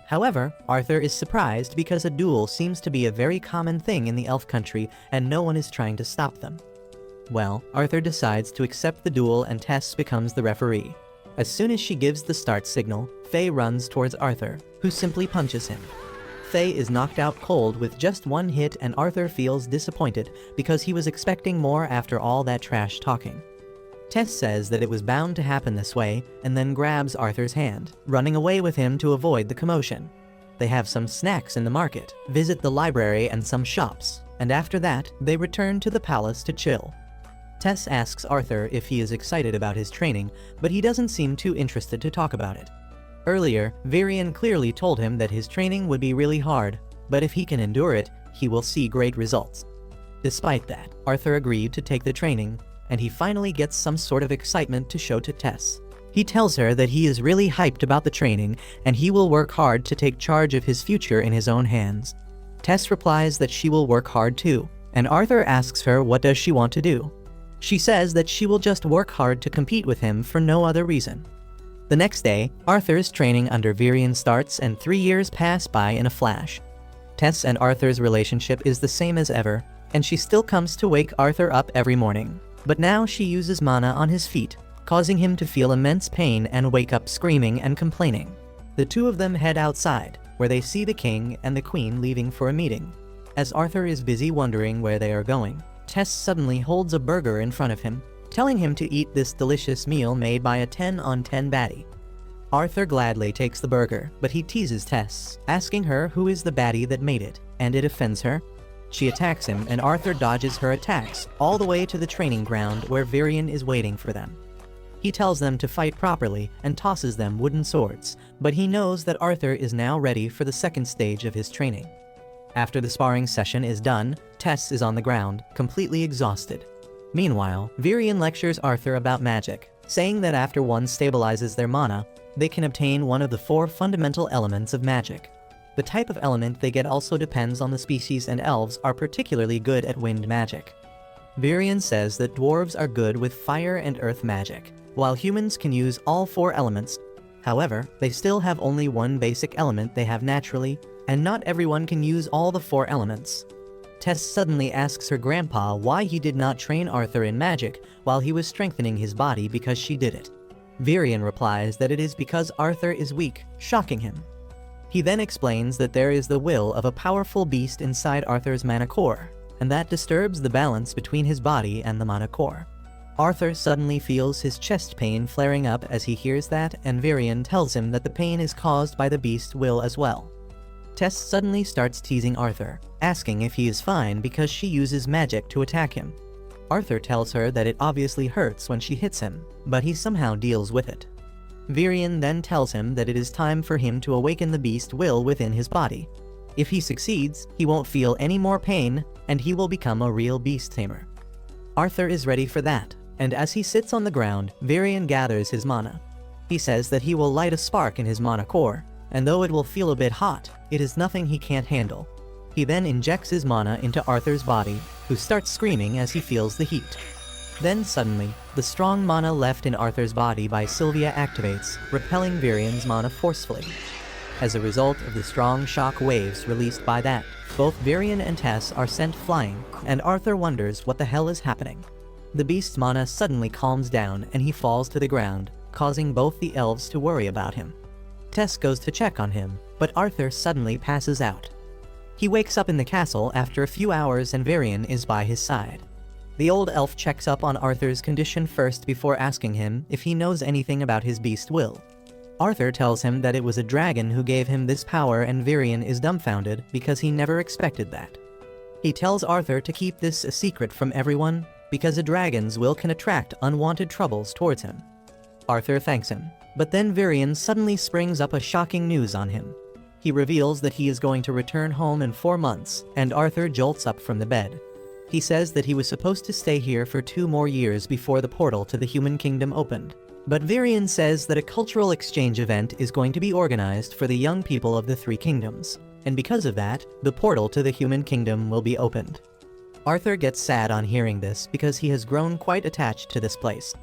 However, Arthur is surprised because a duel seems to be a very common thing in the elf country and no one is trying to stop them. Well, Arthur decides to accept the duel and Tess becomes the referee. As soon as she gives the start signal, Faye runs towards Arthur, who simply punches him. Faye is knocked out cold with just one hit and Arthur feels disappointed because he was expecting more after all that trash talking. Tess says that it was bound to happen this way and then grabs Arthur's hand, running away with him to avoid the commotion. They have some snacks in the market, visit the library and some shops, and after that, they return to the palace to chill. Tess asks Arthur if he is excited about his training, but he doesn't seem too interested to talk about it. Earlier, Varian clearly told him that his training would be really hard, but if he can endure it, he will see great results. Despite that, Arthur agreed to take the training, and he finally gets some sort of excitement to show to Tess. He tells her that he is really hyped about the training and he will work hard to take charge of his future in his own hands. Tess replies that she will work hard too, and Arthur asks her what does she want to do. She says that she will just work hard to compete with him for no other reason. The next day, Arthur's training under Virion starts and 3 years pass by in a flash. Tess and Arthur's relationship is the same as ever, and she still comes to wake Arthur up every morning. But now she uses mana on his feet, causing him to feel immense pain and wake up screaming and complaining. The two of them head outside, where they see the king and the queen leaving for a meeting. As Arthur is busy wondering where they are going, Tess suddenly holds a burger in front of him, telling him to eat this delicious meal made by a 10-on-10 baddie. Arthur gladly takes the burger, but he teases Tess, asking her who is the baddie that made it, and it offends her. She attacks him and Arthur dodges her attacks all the way to the training ground where Virion is waiting for them. He tells them to fight properly and tosses them wooden swords, but he knows that Arthur is now ready for the second stage of his training. After the sparring session is done, Tess is on the ground, completely exhausted. Meanwhile, Virion lectures Arthur about magic, saying that after one stabilizes their mana, they can obtain one of the 4 fundamental elements of magic. The type of element they get also depends on the species, and elves are particularly good at wind magic. Virion says that dwarves are good with fire and earth magic, while humans can use all 4 elements. However, they still have only one basic element they have naturally, and not everyone can use all the 4 elements. Tess suddenly asks her grandpa why he did not train Arthur in magic while he was strengthening his body because she did it. Virion replies that it is because Arthur is weak, shocking him. He then explains that there is the will of a powerful beast inside Arthur's mana core, and that disturbs the balance between his body and the mana core. Arthur suddenly feels his chest pain flaring up as he hears that, and Virion tells him that the pain is caused by the beast's will as well. Tess suddenly starts teasing Arthur, asking if he is fine because she uses magic to attack him. Arthur tells her that it obviously hurts when she hits him, but he somehow deals with it. Virion then tells him that it is time for him to awaken the beast will within his body. If he succeeds, he won't feel any more pain, and he will become a real beast tamer. Arthur is ready for that, and as he sits on the ground, Virion gathers his mana. He says that he will light a spark in his mana core, and though it will feel a bit hot, it is nothing he can't handle. He then injects his mana into Arthur's body, who starts screaming as he feels the heat. Then suddenly, the strong mana left in Arthur's body by Sylvia activates, repelling Virion's mana forcefully. As a result of the strong shock waves released by that, both Virion and Tess are sent flying, and Arthur wonders what the hell is happening. The beast's mana suddenly calms down and he falls to the ground, causing both the elves to worry about him. Tess goes to check on him, but Arthur suddenly passes out. He wakes up in the castle after a few hours and Virion is by his side. The old elf checks up on Arthur's condition first before asking him if he knows anything about his beast will. Arthur tells him that it was a dragon who gave him this power, and Virion is dumbfounded because he never expected that. He tells Arthur to keep this a secret from everyone because a dragon's will can attract unwanted troubles towards him. Arthur thanks him, but then Virion suddenly springs up a shocking news on him. He reveals that he is going to return home in 4 months, and Arthur jolts up from the bed. He says that he was supposed to stay here for 2 more years before the portal to the human kingdom opened. But Virion says that a cultural exchange event is going to be organized for the young people of the 3 kingdoms, and because of that, the portal to the human kingdom will be opened. Arthur gets sad on hearing this because he has grown quite attached to this place.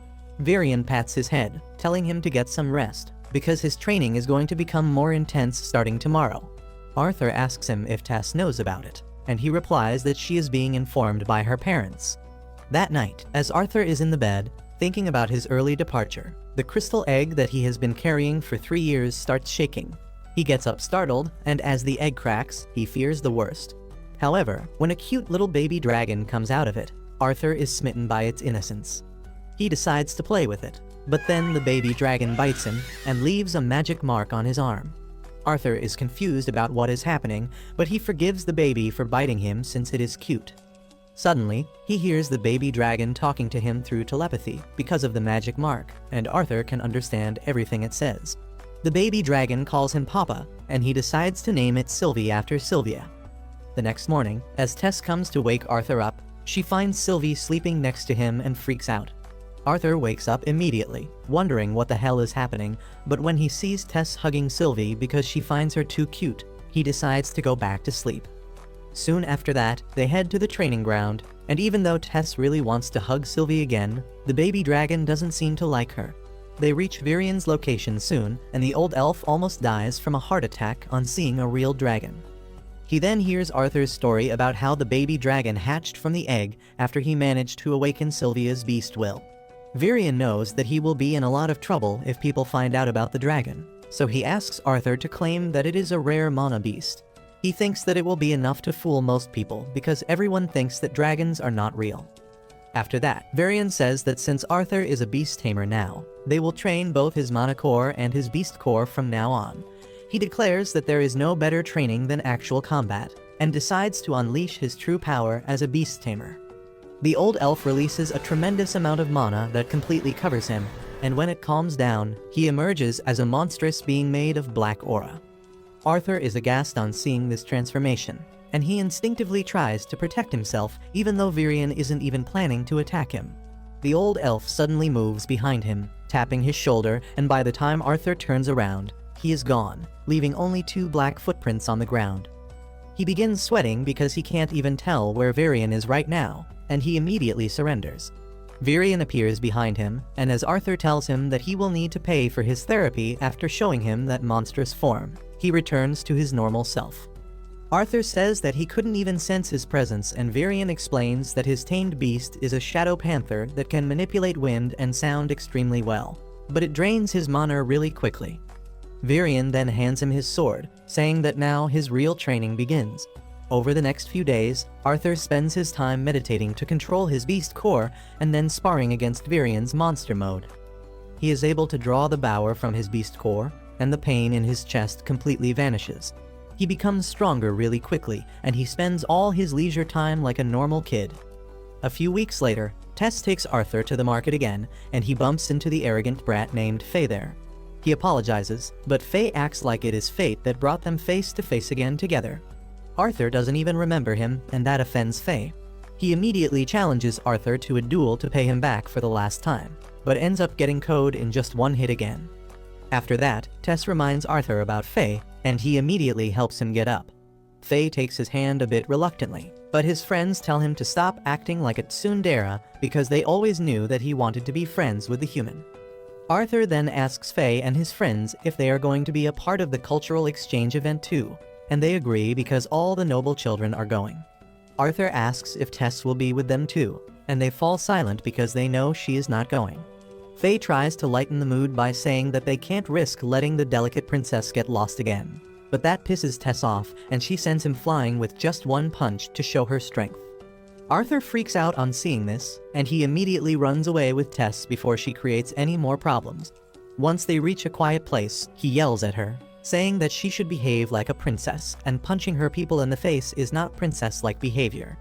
Virion pats his head, telling him to get some rest, because his training is going to become more intense starting tomorrow. Arthur asks him if Tess knows about it, and he replies that she is being informed by her parents. That night, as Arthur is in the bed, thinking about his early departure, the crystal egg that he has been carrying for 3 years starts shaking. He gets up startled, and as the egg cracks, he fears the worst. However, when a cute little baby dragon comes out of it, Arthur is smitten by its innocence. He decides to play with it, but then the baby dragon bites him and leaves a magic mark on his arm. Arthur is confused about what is happening, but he forgives the baby for biting him since it is cute. Suddenly, he hears the baby dragon talking to him through telepathy because of the magic mark, and Arthur can understand everything it says. The baby dragon calls him Papa, and he decides to name it Sylvie after Sylvia. The next morning, as Tess comes to wake Arthur up, She finds Sylvie sleeping next to him and freaks out. Arthur wakes up immediately, wondering what the hell is happening, but when he sees Tess hugging Sylvie because she finds her too cute, he decides to go back to sleep. Soon after that, they head to the training ground, and even though Tess really wants to hug Sylvie again, the baby dragon doesn't seem to like her. They reach Virian's location soon, and the old elf almost dies from a heart attack on seeing a real dragon. He then hears Arthur's story about how the baby dragon hatched from the egg after he managed to awaken Sylvia's beast will. Virian knows that he will be in a lot of trouble if people find out about the dragon, so he asks Arthur to claim that it is a rare mana beast. He thinks that it will be enough to fool most people because everyone thinks that dragons are not real. After that, Virian says that since Arthur is a beast tamer now, they will train both his mana core and his beast core from now on. He declares that there is no better training than actual combat, and decides to unleash his true power as a beast tamer. The old elf releases a tremendous amount of mana that completely covers him, and when it calms down, he emerges as a monstrous being made of black aura. Arthur is aghast on seeing this transformation, and he instinctively tries to protect himself even though Virian isn't even planning to attack him. The old elf suddenly moves behind him, tapping his shoulder, and by the time Arthur turns around, he is gone, leaving only 2 black footprints on the ground. He begins sweating because he can't even tell where Virian is right now, and he immediately surrenders. Virian appears behind him, and as Arthur tells him that he will need to pay for his therapy after showing him that monstrous form, he returns to his normal self. Arthur says that he couldn't even sense his presence, and Virian explains that his tamed beast is a shadow panther that can manipulate wind and sound extremely well, but it drains his mana really quickly. Virian then hands him his sword, saying that now his real training begins. Over the next few days, Arthur spends his time meditating to control his beast core and then sparring against Virian's monster mode. He is able to draw the power from his beast core, and the pain in his chest completely vanishes. He becomes stronger really quickly, and he spends all his leisure time like a normal kid. A few weeks later, Tess takes Arthur to the market again, and he bumps into the arrogant brat named Faye there. He apologizes, but Faye acts like it is fate that brought them face to face again together. Arthur doesn't even remember him, and that offends Faye. He immediately challenges Arthur to a duel to pay him back for the last time, but ends up getting KO'd in just 1 hit again. After that, Tess reminds Arthur about Faye, and he immediately helps him get up. Faye takes his hand a bit reluctantly, but his friends tell him to stop acting like a tsundere because they always knew that he wanted to be friends with the human. Arthur then asks Faye and his friends if they are going to be a part of the cultural exchange event too, and they agree because all the noble children are going. Arthur asks if Tess will be with them too, and they fall silent because they know she is not going. Faye tries to lighten the mood by saying that they can't risk letting the delicate princess get lost again, but that pisses Tess off, and she sends him flying with just 1 punch to show her strength. Arthur freaks out on seeing this, and he immediately runs away with Tess before she creates any more problems. Once they reach a quiet place, he yells at her, saying that she should behave like a princess, and punching her people in the face is not princess-like behavior.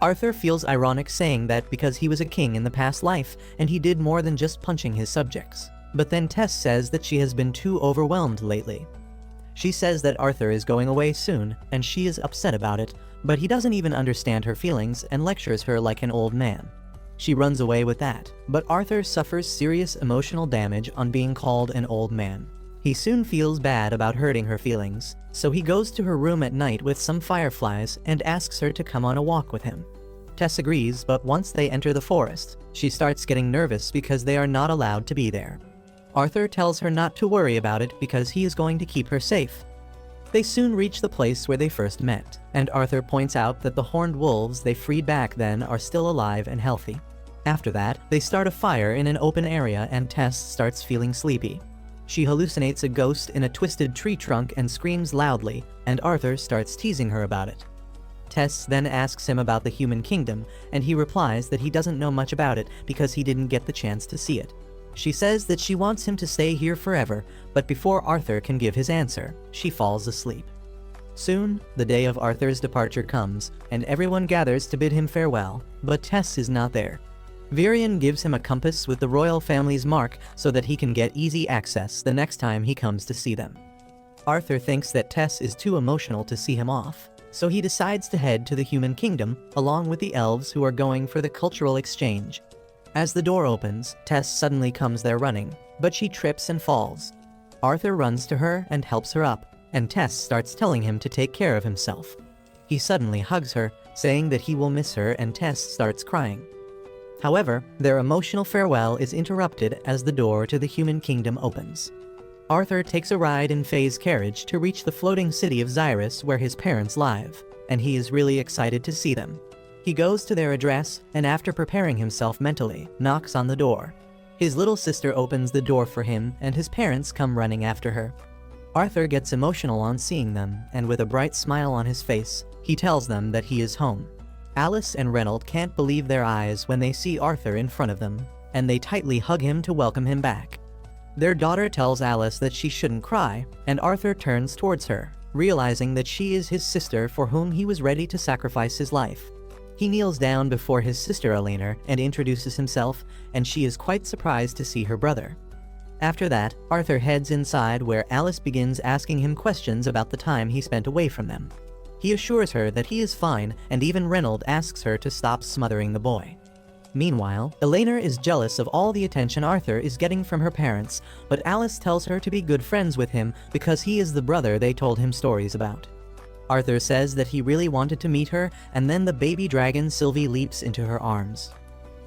Arthur feels ironic saying that because he was a king in the past life, and he did more than just punching his subjects. But then Tess says that she has been too overwhelmed lately. She says that Arthur is going away soon, and she is upset about it, but he doesn't even understand her feelings and lectures her like an old man. She runs away with that, but Arthur suffers serious emotional damage on being called an old man. He soon feels bad about hurting her feelings, so he goes to her room at night with some fireflies and asks her to come on a walk with him. Tess agrees, but once they enter the forest, she starts getting nervous because they are not allowed to be there. Arthur tells her not to worry about it because he is going to keep her safe. They soon reach the place where they first met, and Arthur points out that the horned wolves they freed back then are still alive and healthy. After that, they start a fire in an open area and Tess starts feeling sleepy. She hallucinates a ghost in a twisted tree trunk and screams loudly, and Arthur starts teasing her about it. Tess then asks him about the human kingdom, and he replies that he doesn't know much about it because he didn't get the chance to see it. She says that she wants him to stay here forever, but before Arthur can give his answer, she falls asleep. Soon, the day of Arthur's departure comes, and everyone gathers to bid him farewell, but Tess is not there. Virian gives him a compass with the royal family's mark so that he can get easy access the next time he comes to see them. Arthur thinks that Tess is too emotional to see him off, So he decides to head to the human kingdom, along with the elves who are going for the cultural exchange. As the door opens, Tess suddenly comes there running, but she trips and falls. Arthur runs to her and helps her up, and Tess starts telling him to take care of himself. He suddenly hugs her, saying that he will miss her, and Tess starts crying. However, their emotional farewell is interrupted as the door to the human kingdom opens. Arthur takes a ride in Faye's carriage to reach the floating city of Xyrus where his parents live, and he is really excited to see them. He goes to their address, and after preparing himself mentally, knocks on the door. His little sister opens the door for him, and his parents come running after her. Arthur gets emotional on seeing them, and with a bright smile on his face, he tells them that he is home. Alice and Reynold can't believe their eyes when they see Arthur in front of them, and they tightly hug him to welcome him back. Their daughter tells Alice that she shouldn't cry, and Arthur turns towards her, realizing that she is his sister for whom he was ready to sacrifice his life. He kneels down before his sister Elena and introduces himself, and she is quite surprised to see her brother. After that, Arthur heads inside where Alice begins asking him questions about the time he spent away from them. He assures her that he is fine, and even Reynold asks her to stop smothering the boy. Meanwhile, Elena is jealous of all the attention Arthur is getting from her parents, but Alice tells her to be good friends with him because he is the brother they told him stories about. Arthur says that he really wanted to meet her, and then the baby dragon Sylvie leaps into her arms.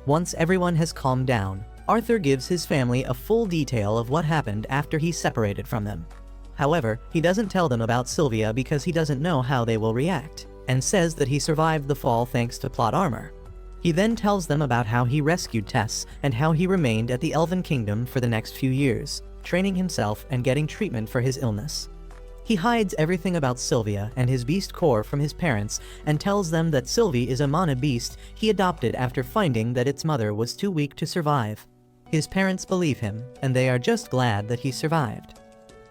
Once everyone has calmed down, Arthur gives his family a full detail of what happened after he separated from them. However, he doesn't tell them about Sylvia because he doesn't know how they will react, and says that he survived the fall thanks to plot armor. He then tells them about how he rescued Tess and how he remained at the Elven Kingdom for the next few years, training himself and getting treatment for his illness. He hides everything about Sylvia and his beast core from his parents and tells them that Sylvie is a mana beast he adopted after finding that its mother was too weak to survive. His parents believe him, and they are just glad that he survived.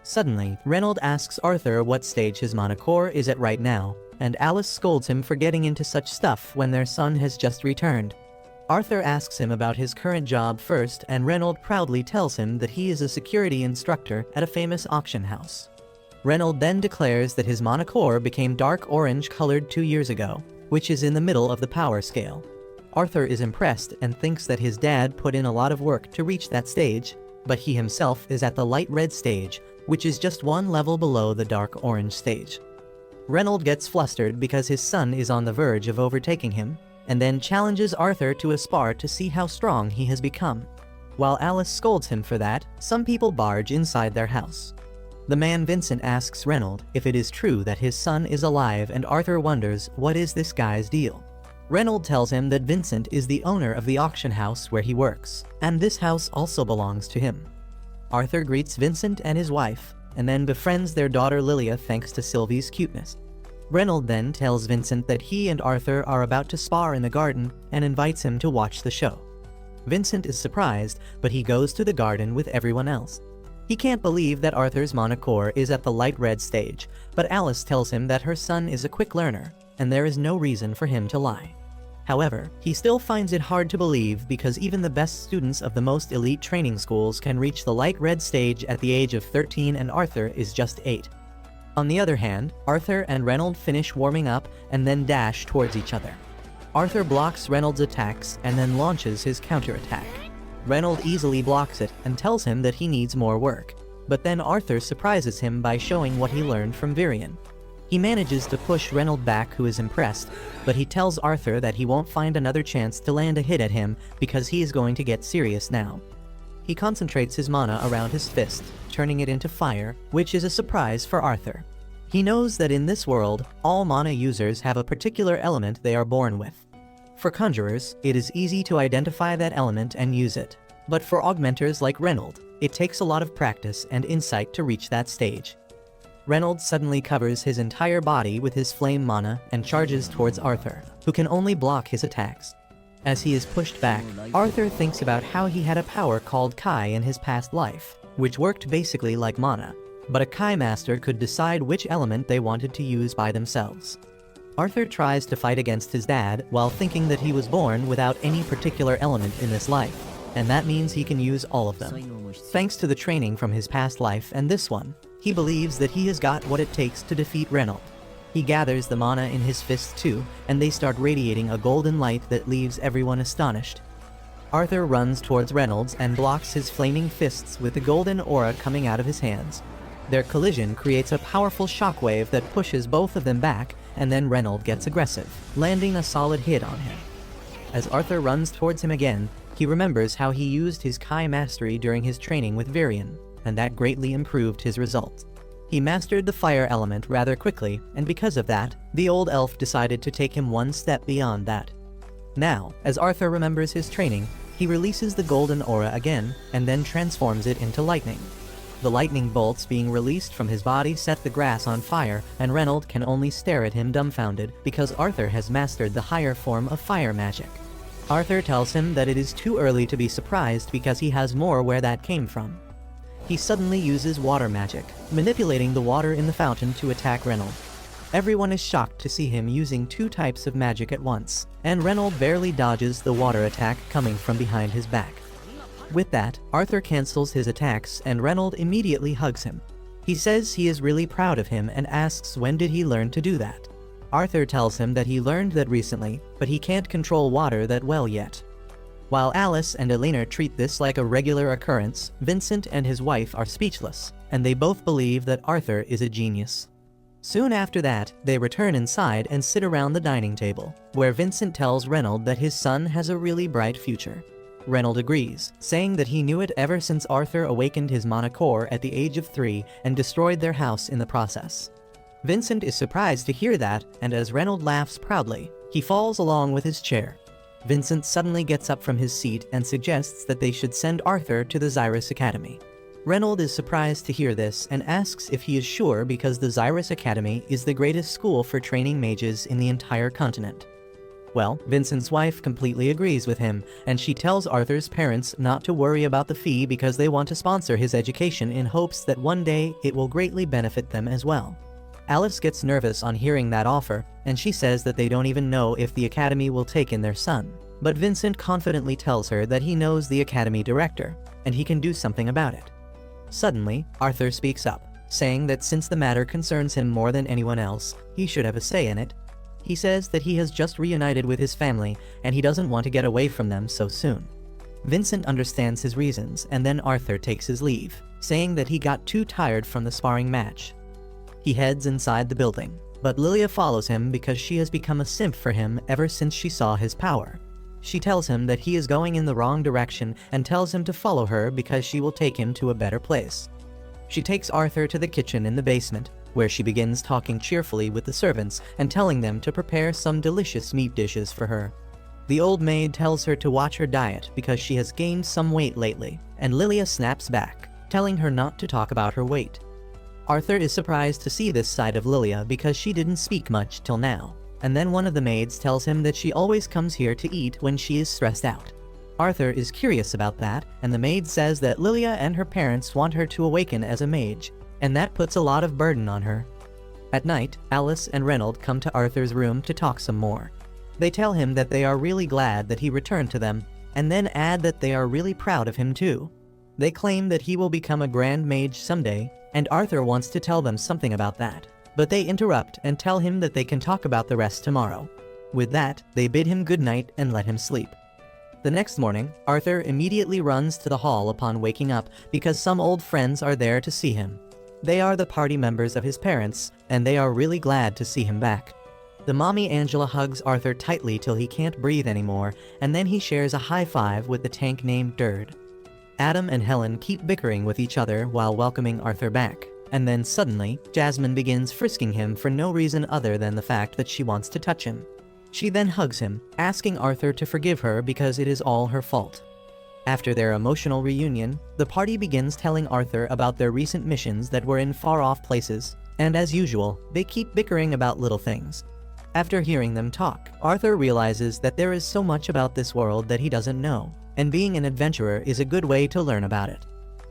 Suddenly, Reynold asks Arthur what stage his mana core is at right now, and Alice scolds him for getting into such stuff when their son has just returned. Arthur asks him about his current job first, and Reynold proudly tells him that he is a security instructor at a famous auction house. Reynold then declares that his mana core became dark orange colored 2 years ago, which is in the middle of the power scale. Arthur is impressed and thinks that his dad put in a lot of work to reach that stage, but he himself is at the light red stage, which is just one level below the dark orange stage. Reynold gets flustered because his son is on the verge of overtaking him, and then challenges Arthur to a spar to see how strong he has become. While Alice scolds him for that, some people barge inside their house. The man Vincent asks Reynold if it is true that his son is alive, and Arthur wonders what is this guy's deal. Reynold tells him that Vincent is the owner of the auction house where he works, and this house also belongs to him. Arthur greets Vincent and his wife, and then befriends their daughter Lilia thanks to Sylvie's cuteness. Reynold then tells Vincent that he and Arthur are about to spar in the garden and invites him to watch the show. Vincent is surprised, but he goes to the garden with everyone else. He can't believe that Arthur's mana core is at the light red stage, but Alice tells him that her son is a quick learner, and there is no reason for him to lie. However, he still finds it hard to believe because even the best students of the most elite training schools can reach the light red stage at the age of 13, and Arthur is just 8. On the other hand, Arthur and Reynold finish warming up and then dash towards each other. Arthur blocks Reynold's attacks and then launches his counterattack. Reynold easily blocks it and tells him that he needs more work, but then Arthur surprises him by showing what he learned from Virion. He manages to push Reynold back, who is impressed, but he tells Arthur that he won't find another chance to land a hit at him because he is going to get serious now. He concentrates his mana around his fist, turning it into fire, which is a surprise for Arthur. He knows that in this world, all mana users have a particular element they are born with. For conjurers, it is easy to identify that element and use it, but for augmenters like Reynold, it takes a lot of practice and insight to reach that stage. Reynold suddenly covers his entire body with his flame mana and charges towards Arthur, who can only block his attacks. As he is pushed back, Arthur thinks about how he had a power called Kai in his past life, which worked basically like mana, but a Kai master could decide which element they wanted to use by themselves. Arthur tries to fight against his dad while thinking that he was born without any particular element in this life, and that means he can use all of them. Thanks to the training from his past life and this one, he believes that he has got what it takes to defeat Reynold. He gathers the mana in his fists too, and they start radiating a golden light that leaves everyone astonished. Arthur runs towards Reynolds and blocks his flaming fists with the golden aura coming out of his hands. Their collision creates a powerful shockwave that pushes both of them back, and then Reynolds gets aggressive, landing a solid hit on him. As Arthur runs towards him again, he remembers how he used his Kai mastery during his training with Virion, and that greatly improved his results. He mastered the fire element rather quickly, and because of that, the old elf decided to take him one step beyond that. Now, as Arthur remembers his training, he releases the golden aura again, and then transforms it into lightning. The lightning bolts being released from his body set the grass on fire, and Reynolds can only stare at him dumbfounded because Arthur has mastered the higher form of fire magic. Arthur tells him that it is too early to be surprised because he has more where that came from. He suddenly uses water magic, manipulating the water in the fountain to attack Reynolds. Everyone is shocked to see him using two types of magic at once, and Reynolds barely dodges the water attack coming from behind his back. With that, Arthur cancels his attacks and Reynolds immediately hugs him. He says he is really proud of him and asks when did he learn to do that. Arthur tells him that he learned that recently, but he can't control water that well yet. While Alice and Elena treat this like a regular occurrence, Vincent and his wife are speechless, and they both believe that Arthur is a genius. Soon after that, they return inside and sit around the dining table, where Vincent tells Reynolds that his son has a really bright future. Reynolds agrees, saying that he knew it ever since Arthur awakened his mana core at the age of 3 and destroyed their house in the process. Vincent is surprised to hear that, and as Reynolds laughs proudly, he falls along with his chair. Vincent suddenly gets up from his seat and suggests that they should send Arthur to the Xyrus Academy. Reynolds is surprised to hear this and asks if he is sure because the Xyrus Academy is the greatest school for training mages in the entire continent. Well, Vincent's wife completely agrees with him, and she tells Arthur's parents not to worry about the fee because they want to sponsor his education in hopes that one day it will greatly benefit them as well. Alice gets nervous on hearing that offer, and she says that they don't even know if the academy will take in their son. But Vincent confidently tells her that he knows the academy director, and he can do something about it. Suddenly, Arthur speaks up, saying that since the matter concerns him more than anyone else, he should have a say in it. He says that he has just reunited with his family, and he doesn't want to get away from them so soon. Vincent understands his reasons, and then Arthur takes his leave, saying that he got too tired from the sparring match. He heads inside the building, but Lilia follows him because she has become a simp for him ever since she saw his power. She tells him that he is going in the wrong direction and tells him to follow her because she will take him to a better place. She takes Arthur to the kitchen in the basement, where she begins talking cheerfully with the servants and telling them to prepare some delicious meat dishes for her. The old maid tells her to watch her diet because she has gained some weight lately, and Lilia snaps back, telling her not to talk about her weight. Arthur is surprised to see this side of Lilia because she didn't speak much till now, and then one of the maids tells him that she always comes here to eat when she is stressed out. Arthur is curious about that, and the maid says that Lilia and her parents want her to awaken as a mage, and that puts a lot of burden on her. At night, Alice and Reynolds come to Arthur's room to talk some more. They tell him that they are really glad that he returned to them, and then add that they are really proud of him too. They claim that he will become a grand mage someday, and Arthur wants to tell them something about that, but they interrupt and tell him that they can talk about the rest tomorrow. With that, they bid him good night and let him sleep. The next morning, Arthur immediately runs to the hall upon waking up because some old friends are there to see him. They are the party members of his parents, and they are really glad to see him back. The mommy Angela hugs Arthur tightly till he can't breathe anymore, and then he shares a high five with the tank named Dird. Adam and Helen keep bickering with each other while welcoming Arthur back, and then suddenly, Jasmine begins frisking him for no reason other than the fact that she wants to touch him. She then hugs him, asking Arthur to forgive her because it is all her fault. After their emotional reunion, the party begins telling Arthur about their recent missions that were in far-off places, and as usual, they keep bickering about little things. After hearing them talk, Arthur realizes that there is so much about this world that he doesn't know, and being an adventurer is a good way to learn about it.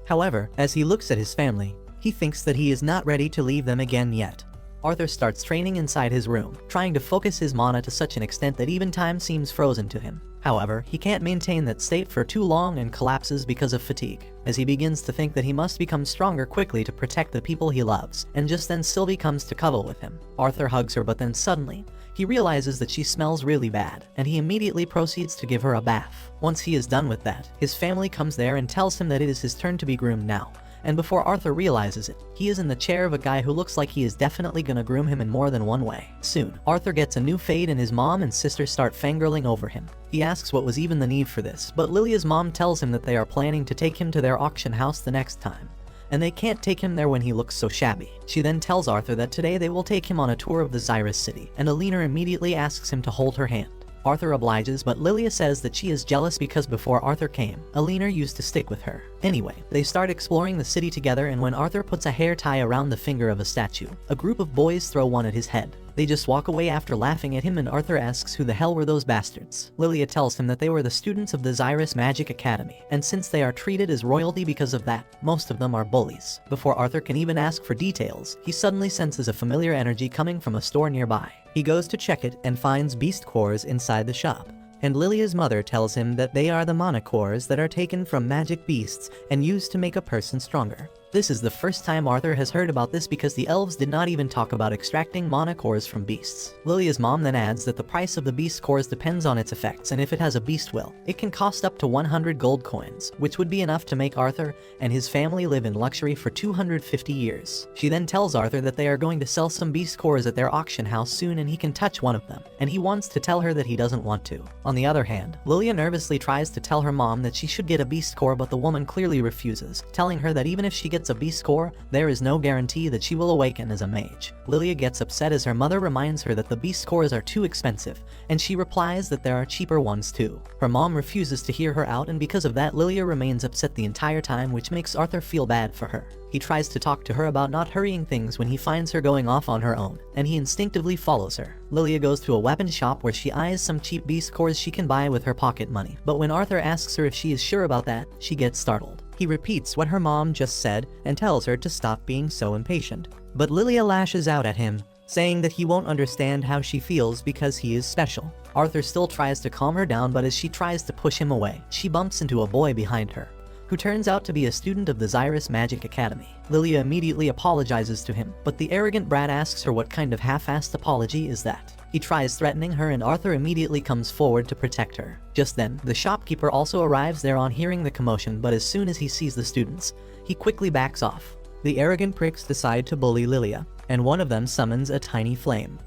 However, as he looks at his family, he thinks that he is not ready to leave them again yet. Arthur starts training inside his room, trying to focus his mana to such an extent that even time seems frozen to him. However, he can't maintain that state for too long and collapses because of fatigue, as he begins to think that he must become stronger quickly to protect the people he loves, and just then Sylvie comes to cuddle with him. Arthur hugs her, but then suddenly, he realizes that she smells really bad, and he immediately proceeds to give her a bath. Once he is done with that, his family comes there and tells him that it is his turn to be groomed now. And before Arthur realizes it, he is in the chair of a guy who looks like he is definitely gonna groom him in more than one way. Soon, Arthur gets a new fade and his mom and sister start fangirling over him. He asks what was even the need for this, but Lilia's mom tells him that they are planning to take him to their auction house the next time, and they can't take him there when he looks so shabby. She then tells Arthur that today they will take him on a tour of the Xyrus city, and Alina immediately asks him to hold her hand. Arthur obliges, but Lilia says that she is jealous because before Arthur came, Alina used to stick with her. Anyway, they start exploring the city together, and when Arthur puts a hair tie around the finger of a statue, a group of boys throw one at his head. They just walk away after laughing at him, and Arthur asks who the hell were those bastards. Lilia tells him that they were the students of the Xyrus Magic Academy, and since they are treated as royalty because of that, most of them are bullies. Before Arthur can even ask for details, he suddenly senses a familiar energy coming from a store nearby. He goes to check it and finds beast cores inside the shop, and Lilia's mother tells him that they are the mana cores that are taken from magic beasts and used to make a person stronger. This is the first time Arthur has heard about this because the elves did not even talk about extracting mana cores from beasts. Lilia's mom then adds that the price of the beast cores depends on its effects, and if it has a beast will, it can cost up to 100 gold coins, which would be enough to make Arthur and his family live in luxury for 250 years. She then tells Arthur that they are going to sell some beast cores at their auction house soon and he can touch one of them, and he wants to tell her that he doesn't want to. On the other hand, Lilia nervously tries to tell her mom that she should get a beast core, but the woman clearly refuses, telling her that even if she gets a beast core, there is no guarantee that she will awaken as a mage. Lilia gets upset as her mother reminds her that the beast cores are too expensive, and she replies that there are cheaper ones too. Her mom refuses to hear her out, and because of that, Lilia remains upset the entire time, which makes Arthur feel bad for her. He tries to talk to her about not hurrying things when he finds her going off on her own, and he instinctively follows her. Lilia goes to a weapon shop where she eyes some cheap beast cores she can buy with her pocket money, but when Arthur asks her if she is sure about that, she gets startled. He repeats what her mom just said and tells her to stop being so impatient. But Lilia lashes out at him, saying that he won't understand how she feels because he is special. Arthur still tries to calm her down, but as she tries to push him away, she bumps into a boy behind her, who turns out to be a student of the Xyrus Magic Academy. Lilia immediately apologizes to him, but the arrogant brat asks her what kind of half-assed apology is that. He tries threatening her, and Arthur immediately comes forward to protect her. Just then, the shopkeeper also arrives there on hearing the commotion, but as soon as he sees the students, he quickly backs off. The arrogant pricks decide to bully Lilia, and one of them summons a tiny flame.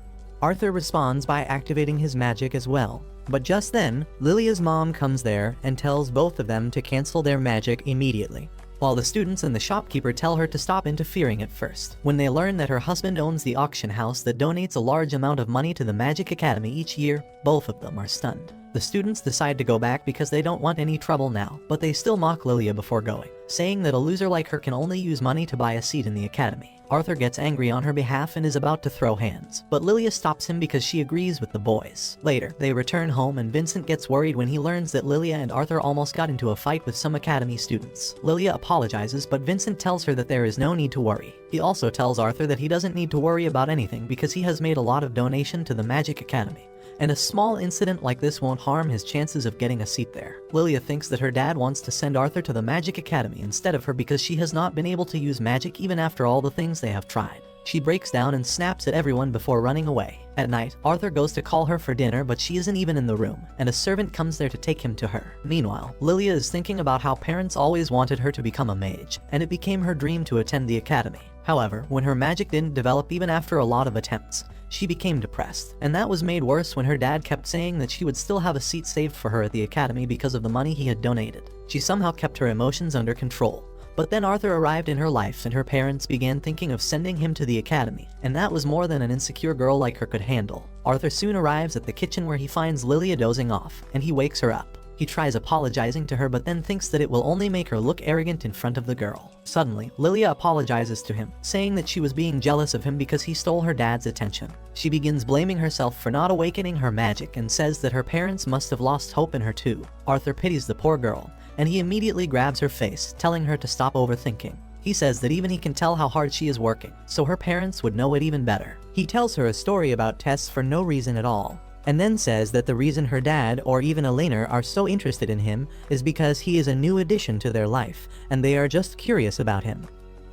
Arthur responds by activating his magic as well. But just then, Lilia's mom comes there and tells both of them to cancel their magic immediately, while the students and the shopkeeper tell her to stop interfering at first. When they learn that her husband owns the auction house that donates a large amount of money to the Magic Academy each year, both of them are stunned. The students decide to go back because they don't want any trouble now, but they still mock Lilia before going, saying that a loser like her can only use money to buy a seat in the academy. Arthur gets angry on her behalf and is about to throw hands, but Lilia stops him because she agrees with the boys. Later, they return home and Vincent gets worried when he learns that Lilia and Arthur almost got into a fight with some academy students. Lilia apologizes, but Vincent tells her that there is no need to worry. He also tells Arthur that he doesn't need to worry about anything because he has made a lot of donation to the Magic Academy, and a small incident like this won't harm his chances of getting a seat there. Lilia thinks that her dad wants to send Arthur to the Magic Academy instead of her because she has not been able to use magic even after all the things they have tried. She breaks down and snaps at everyone before running away. At night, Arthur goes to call her for dinner, but she isn't even in the room, and a servant comes there to take him to her. Meanwhile, Lilia is thinking about how parents always wanted her to become a mage, and it became her dream to attend the academy. However, when her magic didn't develop even after a lot of attempts, she became depressed, and that was made worse when her dad kept saying that she would still have a seat saved for her at the academy because of the money he had donated. She somehow kept her emotions under control. But then Arthur arrived in her life and her parents began thinking of sending him to the academy, and that was more than an insecure girl like her could handle. Arthur soon arrives at the kitchen where he finds Lilia dozing off, and he wakes her up. He tries apologizing to her but then thinks that it will only make her look arrogant in front of the girl. Suddenly, Lilia apologizes to him, saying that she was being jealous of him because he stole her dad's attention. She begins blaming herself for not awakening her magic and says that her parents must have lost hope in her too. Arthur pities the poor girl, and he immediately grabs her face, telling her to stop overthinking. He says that even he can tell how hard she is working, so her parents would know it even better. He tells her a story about Tess for no reason at all, and then says that the reason her dad or even Elena are so interested in him is because he is a new addition to their life, and they are just curious about him.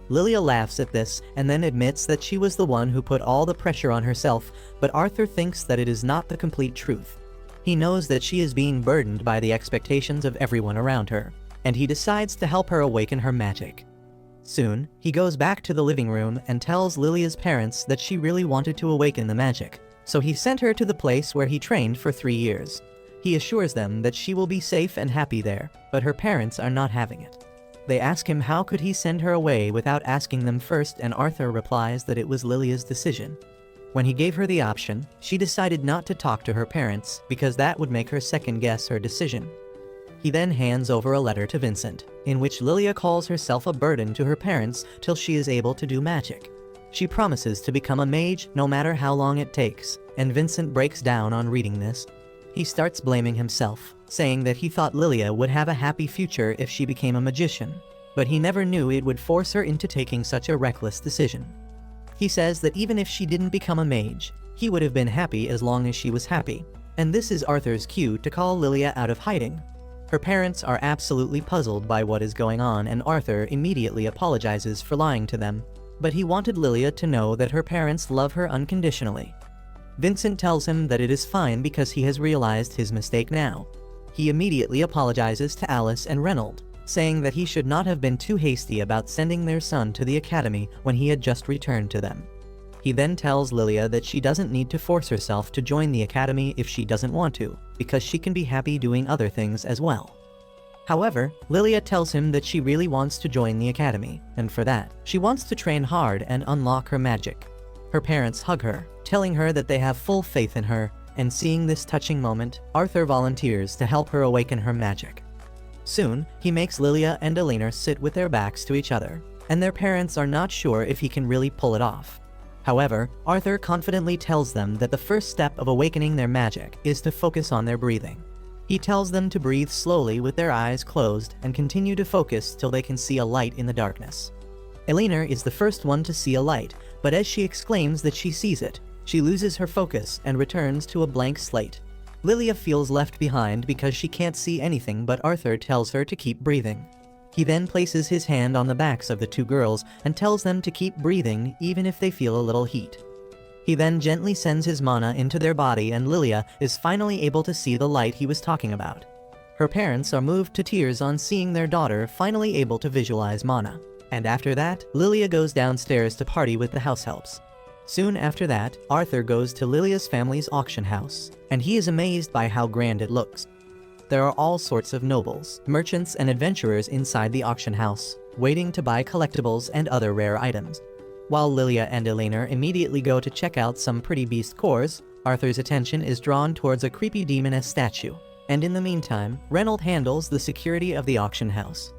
Lilia laughs at this and then admits that she was the one who put all the pressure on herself, but Arthur thinks that it is not the complete truth. He knows that she is being burdened by the expectations of everyone around her, and he decides to help her awaken her magic. Soon, he goes back to the living room and tells Lilia's parents that she really wanted to awaken the magic, so he sent her to the place where he trained for 3 years. He assures them that she will be safe and happy there, but her parents are not having it. They ask him how could he send her away without asking them first, and Arthur replies that it was Lilia's decision. When he gave her the option, she decided not to talk to her parents because that would make her second-guess her decision. He then hands over a letter to Vincent, in which Lilia calls herself a burden to her parents till she is able to do magic. She promises to become a mage no matter how long it takes, and Vincent breaks down on reading this. He starts blaming himself, saying that he thought Lilia would have a happy future if she became a magician, but he never knew it would force her into taking such a reckless decision. He says that even if she didn't become a mage, he would have been happy as long as she was happy, and this is Arthur's cue to call Lilia out of hiding. Her parents are absolutely puzzled by what is going on, and Arthur immediately apologizes for lying to them, but he wanted Lilia to know that her parents love her unconditionally. Vincent tells him that it is fine because he has realized his mistake now. He immediately apologizes to Alice and Reynold, saying that he should not have been too hasty about sending their son to the academy when he had just returned to them. He then tells Lilia that she doesn't need to force herself to join the academy if she doesn't want to, because she can be happy doing other things as well. However, Lilia tells him that she really wants to join the academy, and for that, she wants to train hard and unlock her magic. Her parents hug her, telling her that they have full faith in her, and seeing this touching moment, Arthur volunteers to help her awaken her magic. Soon, he makes Lilia and Elena sit with their backs to each other, and their parents are not sure if he can really pull it off. However, Arthur confidently tells them that the first step of awakening their magic is to focus on their breathing. He tells them to breathe slowly with their eyes closed and continue to focus till they can see a light in the darkness. Elena is the first one to see a light, but as she exclaims that she sees it, she loses her focus and returns to a blank slate. Lilia feels left behind because she can't see anything, but Arthur tells her to keep breathing. He then places his hand on the backs of the two girls and tells them to keep breathing even if they feel a little heat. He then gently sends his mana into their body, and Lilia is finally able to see the light he was talking about. Her parents are moved to tears on seeing their daughter finally able to visualize mana. And after that, Lilia goes downstairs to party with the house helps. Soon after that, Arthur goes to Lilia's family's auction house, and he is amazed by how grand it looks. There are all sorts of nobles, merchants, and adventurers inside the auction house, waiting to buy collectibles and other rare items. While Lilia and Elena immediately go to check out some pretty beast cores, Arthur's attention is drawn towards a creepy demoness statue, and in the meantime, Reynold handles the security of the auction house.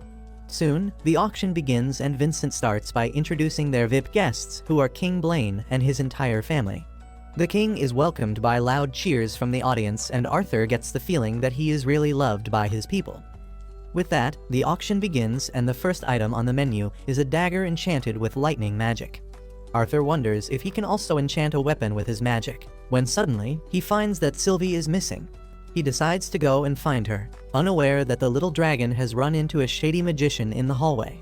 Soon, the auction begins, and Vincent starts by introducing their VIP guests, who are King Blaine and his entire family. The king is welcomed by loud cheers from the audience, and Arthur gets the feeling that he is really loved by his people. With that, the auction begins, and the first item on the menu is a dagger enchanted with lightning magic. Arthur wonders if he can also enchant a weapon with his magic, when suddenly, he finds that Sylvie is missing. He decides to go and find her, unaware that the little dragon has run into a shady magician in the hallway.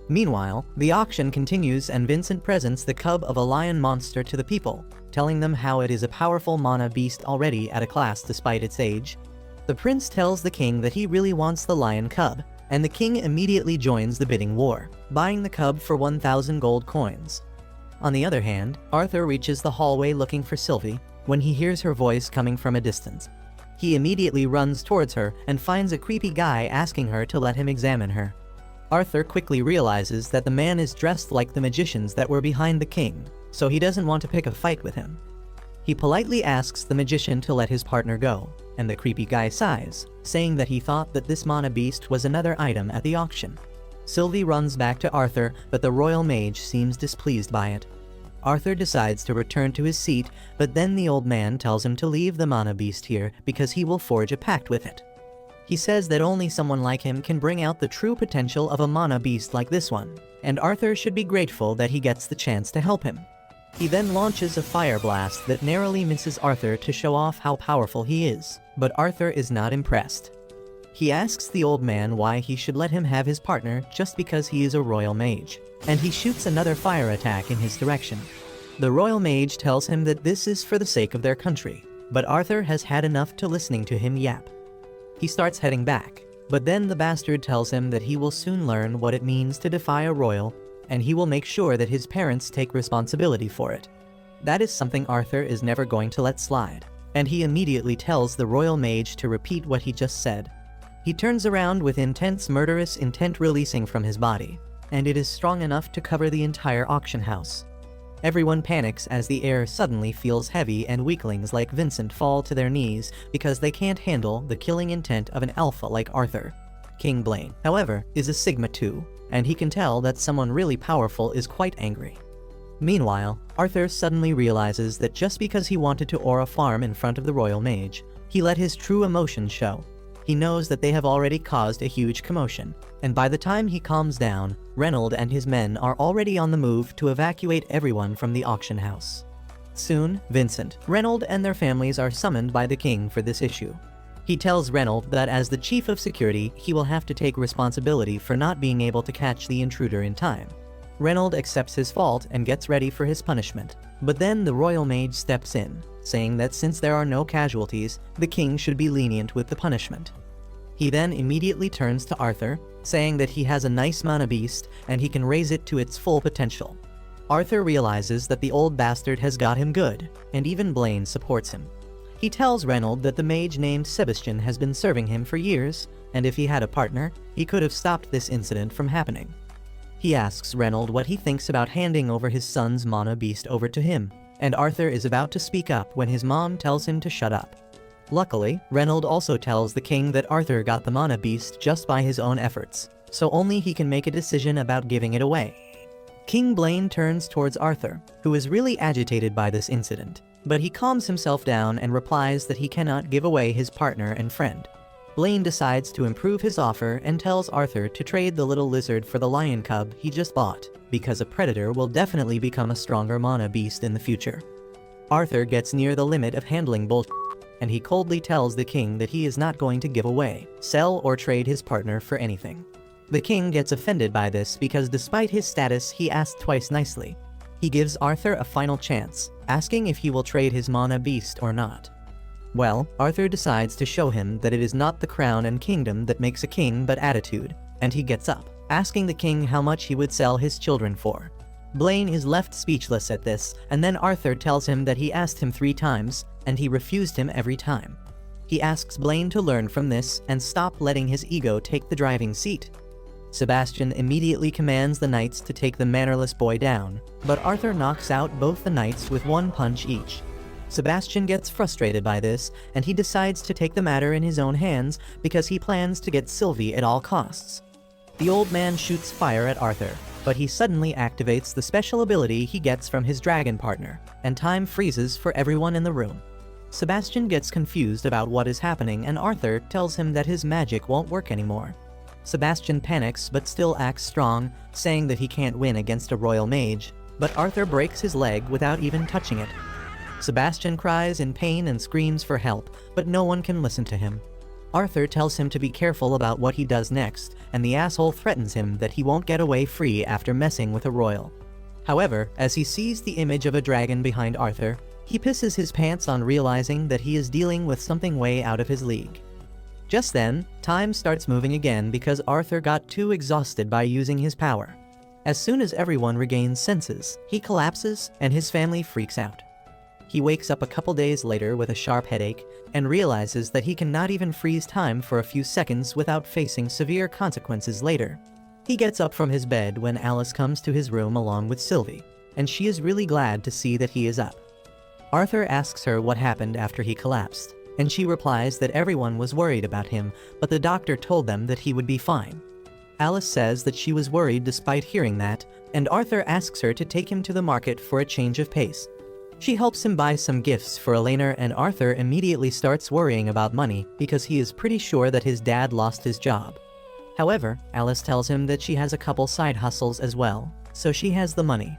Meanwhile, the auction continues, and Vincent presents the cub of a lion monster to the people, telling them how it is a powerful mana beast already at a class despite its age. The prince tells the king that he really wants the lion cub, and the king immediately joins the bidding war, buying the cub for 1,000 gold coins. On the other hand, Arthur reaches the hallway looking for Sylvie, when he hears her voice coming from a distance. He immediately runs towards her and finds a creepy guy asking her to let him examine her. Arthur quickly realizes that the man is dressed like the magicians that were behind the king, so he doesn't want to pick a fight with him. He politely asks the magician to let his partner go, and the creepy guy sighs, saying that he thought that this mana beast was another item at the auction. Sylvie runs back to Arthur, but the royal mage seems displeased by it. Arthur decides to return to his seat, but then the old man tells him to leave the mana beast here because he will forge a pact with it. He says that only someone like him can bring out the true potential of a mana beast like this one, and Arthur should be grateful that he gets the chance to help him. He then launches a fire blast that narrowly misses Arthur to show off how powerful he is, but Arthur is not impressed. He asks the old man why he should let him have his partner just because he is a royal mage, and he shoots another fire attack in his direction. The royal mage tells him that this is for the sake of their country, but Arthur has had enough to listening to him yap. He starts heading back, but then the bastard tells him that he will soon learn what it means to defy a royal, and he will make sure that his parents take responsibility for it. That is something Arthur is never going to let slide, and he immediately tells the royal mage to repeat what he just said. He turns around with intense murderous intent releasing from his body, and it is strong enough to cover the entire auction house. Everyone panics as the air suddenly feels heavy and weaklings like Vincent fall to their knees because they can't handle the killing intent of an alpha like Arthur. King Blaine, however, is a Sigma 2, and he can tell that someone really powerful is quite angry. Meanwhile, Arthur suddenly realizes that just because he wanted to aura farm in front of the royal mage, he let his true emotions show. He knows that they have already caused a huge commotion, and by the time he calms down, Reynold and his men are already on the move to evacuate everyone from the auction house. Soon, Vincent, Reynold and their families are summoned by the king for this issue. He tells Reynold that as the chief of security, he will have to take responsibility for not being able to catch the intruder in time. Reynold accepts his fault and gets ready for his punishment, but then the royal mage steps in, saying that since there are no casualties, the king should be lenient with the punishment. He then immediately turns to Arthur, saying that he has a nice mana beast and he can raise it to its full potential. Arthur realizes that the old bastard has got him good, and even Blaine supports him. He tells Reynold that the mage named Sebastian has been serving him for years, and if he had a partner, he could have stopped this incident from happening. He asks Reynold what he thinks about handing over his son's mana beast over to him, and Arthur is about to speak up when his mom tells him to shut up. Luckily, Reynold also tells the king that Arthur got the mana beast just by his own efforts, so only he can make a decision about giving it away. King Blaine turns towards Arthur, who is really agitated by this incident, but he calms himself down and replies that he cannot give away his partner and friend. Blaine decides to improve his offer and tells Arthur to trade the little lizard for the lion cub he just bought, because a predator will definitely become a stronger mana beast in the future. Arthur gets near the limit of handling bullshit, and he coldly tells the king that he is not going to give away, sell, or trade his partner for anything. The king gets offended by this because despite his status, he asked twice nicely. He gives Arthur a final chance, asking if he will trade his mana beast or not. Well, Arthur decides to show him that it is not the crown and kingdom that makes a king but attitude, and he gets up, asking the king how much he would sell his children for. Blaine is left speechless at this, and then Arthur tells him that he asked him 3 times, and he refused him every time. He asks Blaine to learn from this and stop letting his ego take the driving seat. Sebastian immediately commands the knights to take the mannerless boy down, but Arthur knocks out both the knights with 1 punch each. Sebastian gets frustrated by this, and he decides to take the matter in his own hands because he plans to get Sylvie at all costs. The old man shoots fire at Arthur, but he suddenly activates the special ability he gets from his dragon partner, and time freezes for everyone in the room. Sebastian gets confused about what is happening, and Arthur tells him that his magic won't work anymore. Sebastian panics but still acts strong, saying that he can't win against a royal mage, but Arthur breaks his leg without even touching it. Sebastian cries in pain and screams for help, but no one can listen to him. Arthur tells him to be careful about what he does next, and the asshole threatens him that he won't get away free after messing with a royal. However, as he sees the image of a dragon behind Arthur, he pisses his pants on realizing that he is dealing with something way out of his league. Just then, time starts moving again because Arthur got too exhausted by using his power. As soon as everyone regains senses, he collapses and his family freaks out. He wakes up a couple days later with a sharp headache and realizes that he cannot even freeze time for a few seconds without facing severe consequences later. He gets up from his bed when Alice comes to his room along with Sylvie, and she is really glad to see that he is up. Arthur asks her what happened after he collapsed, and she replies that everyone was worried about him, but the doctor told them that he would be fine. Alice says that she was worried despite hearing that, and Arthur asks her to take him to the market for a change of pace. She helps him buy some gifts for Elena, and Arthur immediately starts worrying about money because he is pretty sure that his dad lost his job. However, Alice tells him that she has a couple side hustles as well, so she has the money.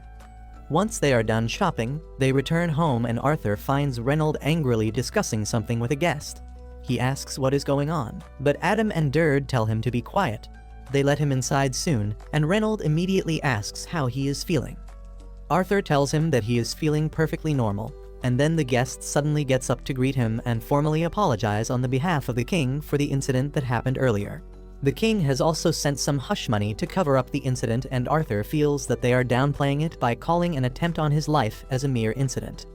Once they are done shopping, they return home and Arthur finds Reynold angrily discussing something with a guest. He asks what is going on, but Adam and Derd tell him to be quiet. They let him inside soon, and Reynold immediately asks how he is feeling. Arthur tells him that he is feeling perfectly normal, and then the guest suddenly gets up to greet him and formally apologize on the behalf of the king for the incident that happened earlier. The king has also sent some hush money to cover up the incident, and Arthur feels that they are downplaying it by calling an attempt on his life as a mere incident.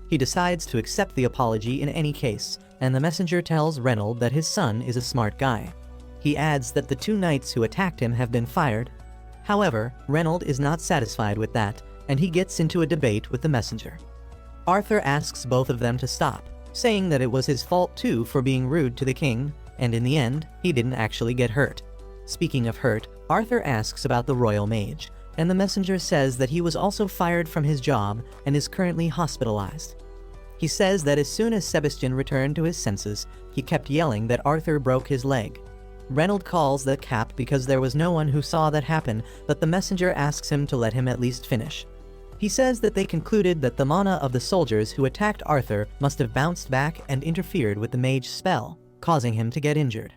He decides to accept the apology in any case, and the messenger tells Reynold that his son is a smart guy. He adds that the 2 knights who attacked him have been fired. However, Reynold is not satisfied with that, and he gets into a debate with the messenger. Arthur asks both of them to stop, saying that it was his fault too for being rude to the king, and in the end, he didn't actually get hurt. Speaking of hurt, Arthur asks about the royal mage, and the messenger says that he was also fired from his job and is currently hospitalized. He says that as soon as Sebastian returned to his senses, he kept yelling that Arthur broke his leg. Reynold calls the cap because there was no one who saw that happen, but the messenger asks him to let him at least finish. He says that they concluded that the mana of the soldiers who attacked Arthur must have bounced back and interfered with the mage's spell, causing him to get injured.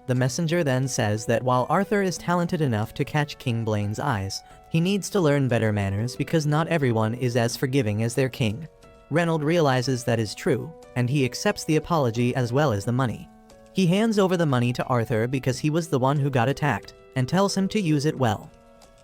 The messenger then says that while Arthur is talented enough to catch King Blaine's eyes, he needs to learn better manners because not everyone is as forgiving as their king. Reynold realizes that is true, and he accepts the apology as well as the money. He hands over the money to Arthur because he was the one who got attacked, and tells him to use it well.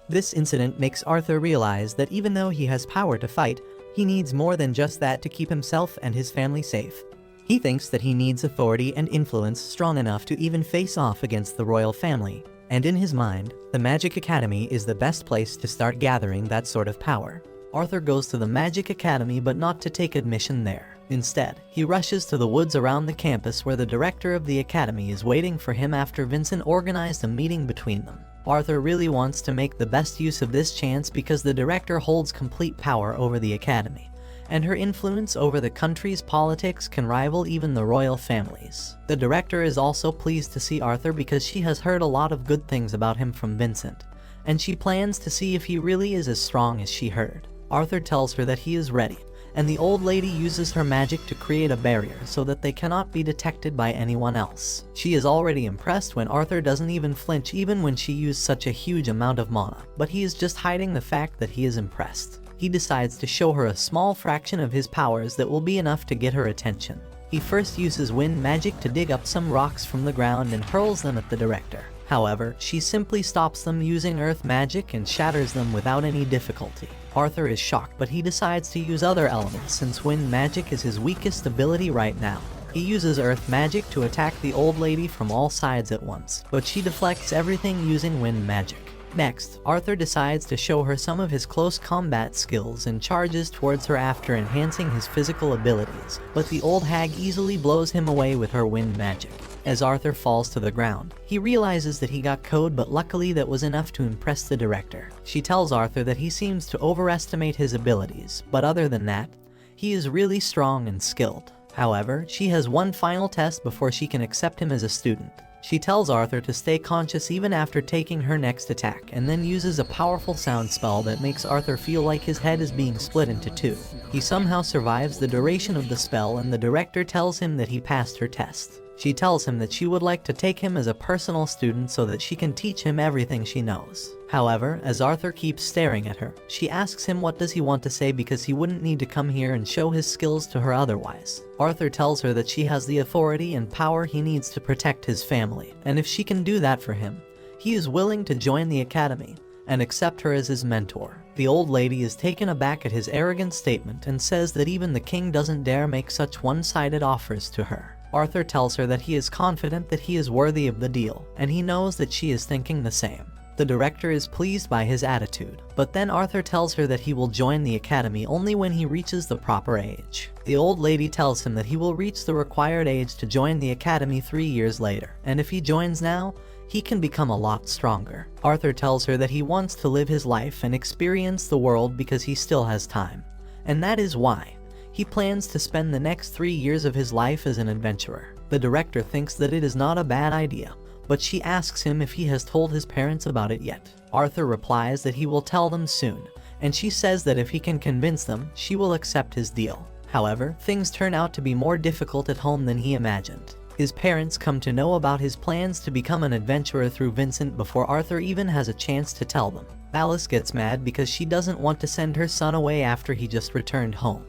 This incident makes Arthur realize that even though he has power to fight, he needs more than just that to keep himself and his family safe. He thinks that he needs authority and influence strong enough to even face off against the royal family, and in his mind, the Magic Academy is the best place to start gathering that sort of power. Arthur goes to the Magic Academy but not to take admission there. Instead, he rushes to the woods around the campus where the director of the academy is waiting for him after Vincent organized a meeting between them. Arthur really wants to make the best use of this chance because the director holds complete power over the academy, and her influence over the country's politics can rival even the royal families. The director is also pleased to see Arthur because she has heard a lot of good things about him from Vincent, and she plans to see if he really is as strong as she heard. Arthur tells her that he is ready, and the old lady uses her magic to create a barrier so that they cannot be detected by anyone else. She is already impressed when Arthur doesn't even flinch even when she used such a huge amount of mana, but he is just hiding the fact that he is impressed. He decides to show her a small fraction of his powers that will be enough to get her attention. He first uses wind magic to dig up some rocks from the ground and hurls them at the director. However, she simply stops them using earth magic and shatters them without any difficulty. Arthur is shocked, but he decides to use other elements since wind magic is his weakest ability right now. He uses earth magic to attack the old lady from all sides at once, but she deflects everything using wind magic. Next, Arthur decides to show her some of his close combat skills and charges towards her after enhancing his physical abilities, but the old hag easily blows him away with her wind magic. As Arthur falls to the ground, he realizes that he got code, but luckily that was enough to impress the director. She tells Arthur that he seems to overestimate his abilities, but other than that, he is really strong and skilled. However, she has one final test before she can accept him as a student. She tells Arthur to stay conscious even after taking her next attack, and then uses a powerful sound spell that makes Arthur feel like his head is being split into 2. He somehow survives the duration of the spell, and the director tells him that he passed her test. She tells him that she would like to take him as a personal student so that she can teach him everything she knows. However, as Arthur keeps staring at her, she asks him what does he want to say because he wouldn't need to come here and show his skills to her otherwise. Arthur tells her that she has the authority and power he needs to protect his family, and if she can do that for him, he is willing to join the academy and accept her as his mentor. The old lady is taken aback at his arrogant statement and says that even the king doesn't dare make such one-sided offers to her. Arthur tells her that he is confident that he is worthy of the deal, and he knows that she is thinking the same. The director is pleased by his attitude, but then Arthur tells her that he will join the academy only when he reaches the proper age. The old lady tells him that he will reach the required age to join the academy 3 years later, and if he joins now, he can become a lot stronger. Arthur tells her that he wants to live his life and experience the world because he still has time, and that is why he plans to spend the next 3 years of his life as an adventurer. The director thinks that it is not a bad idea, but she asks him if he has told his parents about it yet. Arthur replies that he will tell them soon, and she says that if he can convince them, she will accept his deal. However, things turn out to be more difficult at home than he imagined. His parents come to know about his plans to become an adventurer through Vincent before Arthur even has a chance to tell them. Alice gets mad because she doesn't want to send her son away after he just returned home.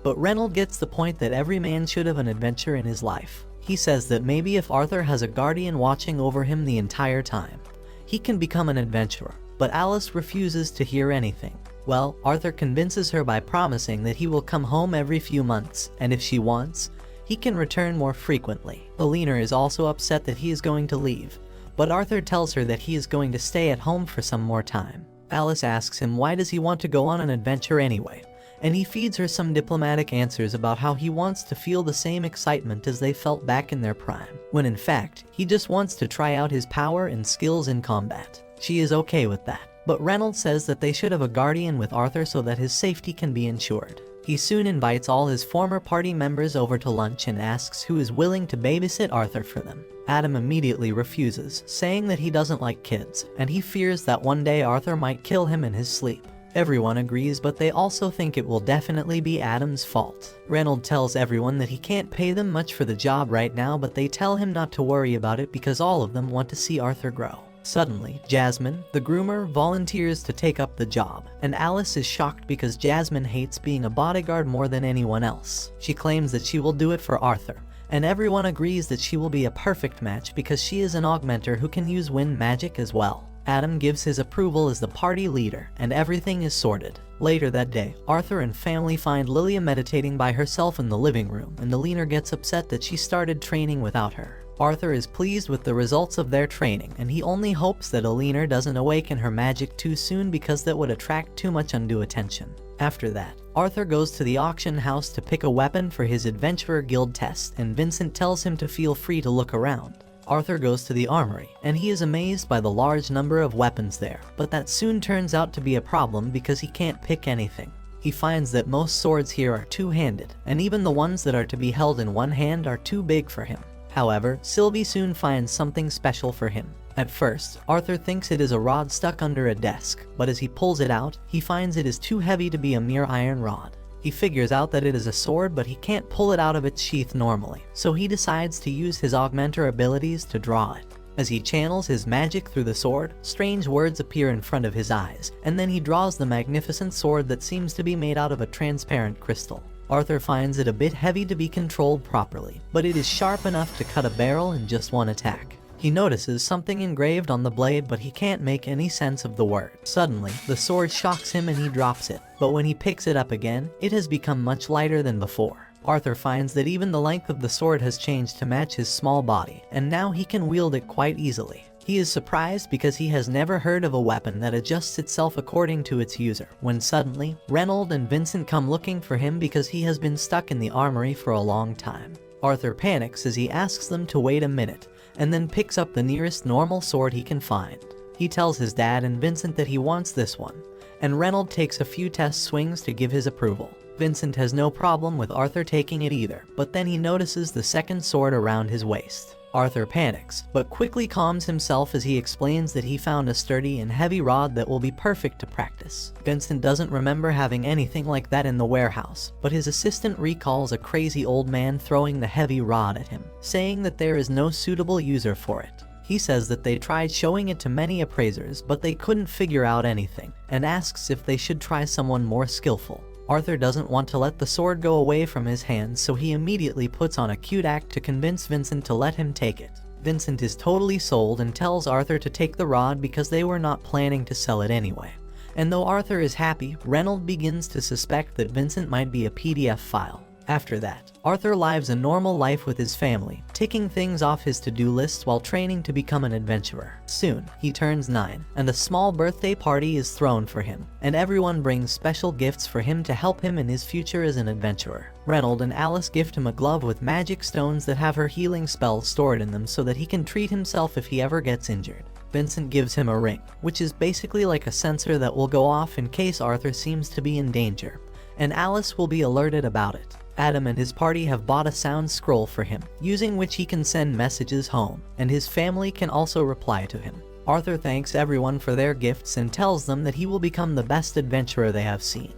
But Reynold gets the point that every man should have an adventure in his life. He says that maybe if Arthur has a guardian watching over him the entire time, he can become an adventurer. But Alice refuses to hear anything. Well, Arthur convinces her by promising that he will come home every few months, and if she wants, he can return more frequently. Alina is also upset that he is going to leave, but Arthur tells her that he is going to stay at home for some more time. Alice asks him why does he want to go on an adventure anyway, and he feeds her some diplomatic answers about how he wants to feel the same excitement as they felt back in their prime, when in fact, he just wants to try out his power and skills in combat. She is okay with that, but Reynold says that they should have a guardian with Arthur so that his safety can be ensured. He soon invites all his former party members over to lunch and asks who is willing to babysit Arthur for them. Adam immediately refuses, saying that he doesn't like kids, and he fears that one day Arthur might kill him in his sleep. Everyone agrees, but they also think it will definitely be Adam's fault. Reynold tells everyone that he can't pay them much for the job right now, but they tell him not to worry about it because all of them want to see Arthur grow. Suddenly, Jasmine, the groomer, volunteers to take up the job, and Alice is shocked because Jasmine hates being a bodyguard more than anyone else. She claims that she will do it for Arthur, and everyone agrees that she will be a perfect match because she is an augmenter who can use wind magic as well. Adam gives his approval as the party leader, and everything is sorted. Later that day, Arthur and family find Lilia meditating by herself in the living room, and Alina gets upset that she started training without her. Arthur is pleased with the results of their training, and he only hopes that Alina doesn't awaken her magic too soon because that would attract too much undue attention. After that, Arthur goes to the auction house to pick a weapon for his Adventurer Guild test, and Vincent tells him to feel free to look around. Arthur goes to the armory, and he is amazed by the large number of weapons there, but that soon turns out to be a problem because he can't pick anything. He finds that most swords here are two-handed, and even the ones that are to be held in one hand are too big for him. However, Sylvie soon finds something special for him. At first, Arthur thinks it is a rod stuck under a desk, but as he pulls it out, he finds it is too heavy to be a mere iron rod. He figures out that it is a sword, but he can't pull it out of its sheath normally, so he decides to use his augmenter abilities to draw it. As he channels his magic through the sword, strange words appear in front of his eyes, and then he draws the magnificent sword that seems to be made out of a transparent crystal. Arthur finds it a bit heavy to be controlled properly, but it is sharp enough to cut a barrel in just one attack. He notices something engraved on the blade, but he can't make any sense of the word. Suddenly, the sword shocks him and he drops it, but when he picks it up again, it has become much lighter than before. Arthur finds that even the length of the sword has changed to match his small body, and now he can wield it quite easily. He is surprised because he has never heard of a weapon that adjusts itself according to its user, when suddenly, Reynold and Vincent come looking for him because he has been stuck in the armory for a long time. Arthur panics as he asks them to wait a minute, and then picks up the nearest normal sword he can find. He tells his dad and Vincent that he wants this one, and Reynold takes a few test swings to give his approval. Vincent has no problem with Arthur taking it either, but then he notices the second sword around his waist. Arthur panics, but quickly calms himself as he explains that he found a sturdy and heavy rod that will be perfect to practice. Vincent doesn't remember having anything like that in the warehouse, but his assistant recalls a crazy old man throwing the heavy rod at him, saying that there is no suitable user for it. He says that they tried showing it to many appraisers, but they couldn't figure out anything, and asks if they should try someone more skillful. Arthur doesn't want to let the sword go away from his hands, so he immediately puts on a cute act to convince Vincent to let him take it. Vincent is totally sold and tells Arthur to take the rod because they were not planning to sell it anyway. And though Arthur is happy, Reynold begins to suspect that Vincent might be a PDF file. After that, Arthur lives a normal life with his family, ticking things off his to-do list while training to become an adventurer. Soon, he turns 9, and a small birthday party is thrown for him, and everyone brings special gifts for him to help him in his future as an adventurer. Reynold and Alice gift him a glove with magic stones that have her healing spells stored in them so that he can treat himself if he ever gets injured. Vincent gives him a ring, which is basically like a sensor that will go off in case Arthur seems to be in danger, and Alice will be alerted about it. Adam and his party have bought a sound scroll for him, using which he can send messages home, and his family can also reply to him. Arthur thanks everyone for their gifts and tells them that he will become the best adventurer they have seen.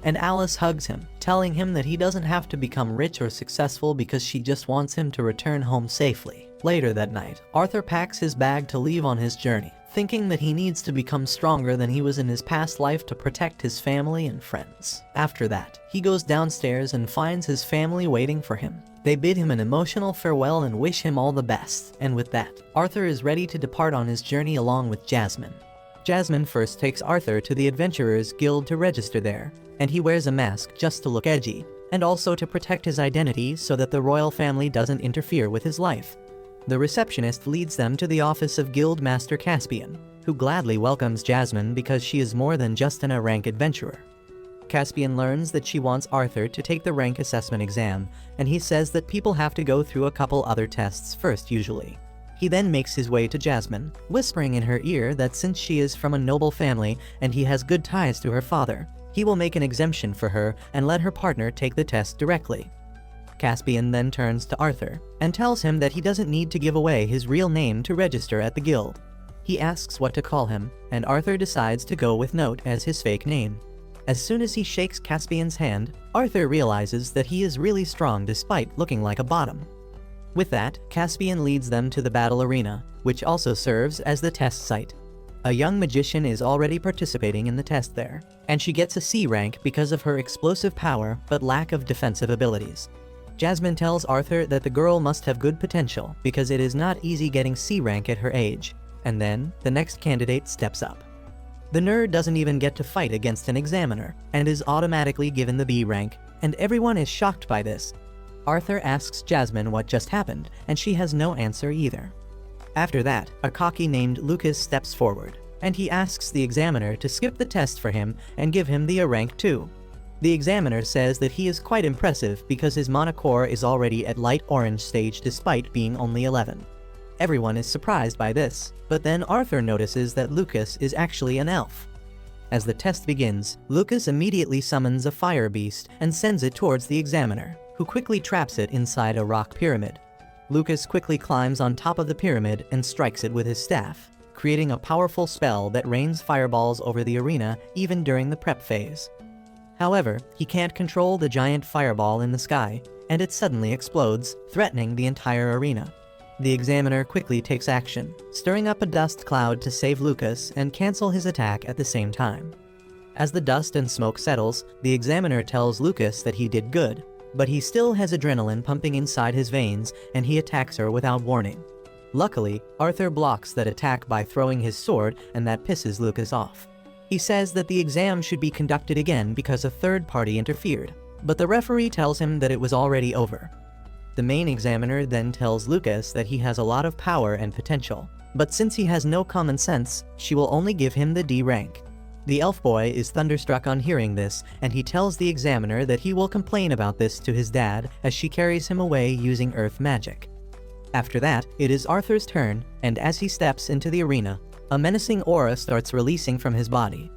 And Alice hugs him, telling him that he doesn't have to become rich or successful because she just wants him to return home safely. Later that night, Arthur packs his bag to leave on his journey, thinking that he needs to become stronger than he was in his past life to protect his family and friends. After that, he goes downstairs and finds his family waiting for him. They bid him an emotional farewell and wish him all the best, and with that, Arthur is ready to depart on his journey along with Jasmine. Jasmine first takes Arthur to the Adventurers Guild to register there, and he wears a mask just to look edgy, and also to protect his identity so that the royal family doesn't interfere with his life. The receptionist leads them to the office of Guild Master Caspian, who gladly welcomes Jasmine because she is more than just an A-rank adventurer. Caspian learns that she wants Arthur to take the rank assessment exam, and he says that people have to go through a couple other tests first usually. He then makes his way to Jasmine, whispering in her ear that since she is from a noble family and he has good ties to her father, he will make an exemption for her and let her partner take the test directly. Caspian then turns to Arthur and tells him that he doesn't need to give away his real name to register at the guild. He asks what to call him, and Arthur decides to go with Note as his fake name. As soon as he shakes Caspian's hand, Arthur realizes that he is really strong despite looking like a bottom. With that, Caspian leads them to the battle arena, which also serves as the test site. A young magician is already participating in the test there, and she gets a C rank because of her explosive power but lack of defensive abilities. Jasmine tells Arthur that the girl must have good potential because it is not easy getting C rank at her age, and then the next candidate steps up. The nerd doesn't even get to fight against an examiner, and is automatically given the B rank, and everyone is shocked by this. Arthur asks Jasmine what just happened, and she has no answer either. After that, a cocky named Lucas steps forward, and he asks the examiner to skip the test for him and give him the A rank too. The examiner says that he is quite impressive because his monocore is already at light orange stage despite being only 11. Everyone is surprised by this, but then Arthur notices that Lucas is actually an elf. As the test begins, Lucas immediately summons a fire beast and sends it towards the examiner, who quickly traps it inside a rock pyramid. Lucas quickly climbs on top of the pyramid and strikes it with his staff, creating a powerful spell that rains fireballs over the arena even during the prep phase. However, he can't control the giant fireball in the sky, and it suddenly explodes, threatening the entire arena. The examiner quickly takes action, stirring up a dust cloud to save Lucas and cancel his attack at the same time. As the dust and smoke settles, the examiner tells Lucas that he did good, but he still has adrenaline pumping inside his veins and he attacks her without warning. Luckily, Arthur blocks that attack by throwing his sword, and that pisses Lucas off. He says that the exam should be conducted again because a third party interfered, but the referee tells him that it was already over. The main examiner then tells Lucas that he has a lot of power and potential, but since he has no common sense, she will only give him the D rank. The elf boy is thunderstruck on hearing this, and he tells the examiner that he will complain about this to his dad as she carries him away using earth magic. After that, it is Arthur's turn, and as he steps into the arena, a menacing aura starts releasing from his body.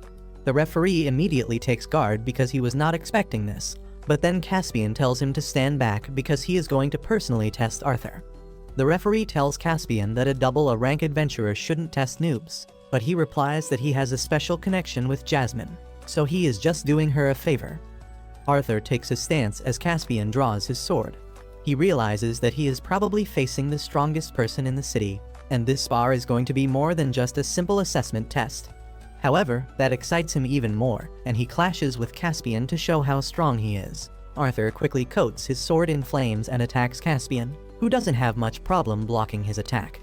The referee immediately takes guard because he was not expecting this, but then Caspian tells him to stand back because he is going to personally test Arthur. The referee tells Caspian that a double A-rank adventurer shouldn't test noobs, but he replies that he has a special connection with Jasmine, so he is just doing her a favor. Arthur takes a stance as Caspian draws his sword. He realizes that he is probably facing the strongest person in the city, and this spar is going to be more than just a simple assessment test. However, that excites him even more, and he clashes with Caspian to show how strong he is. Arthur quickly coats his sword in flames and attacks Caspian, who doesn't have much problem blocking his attack.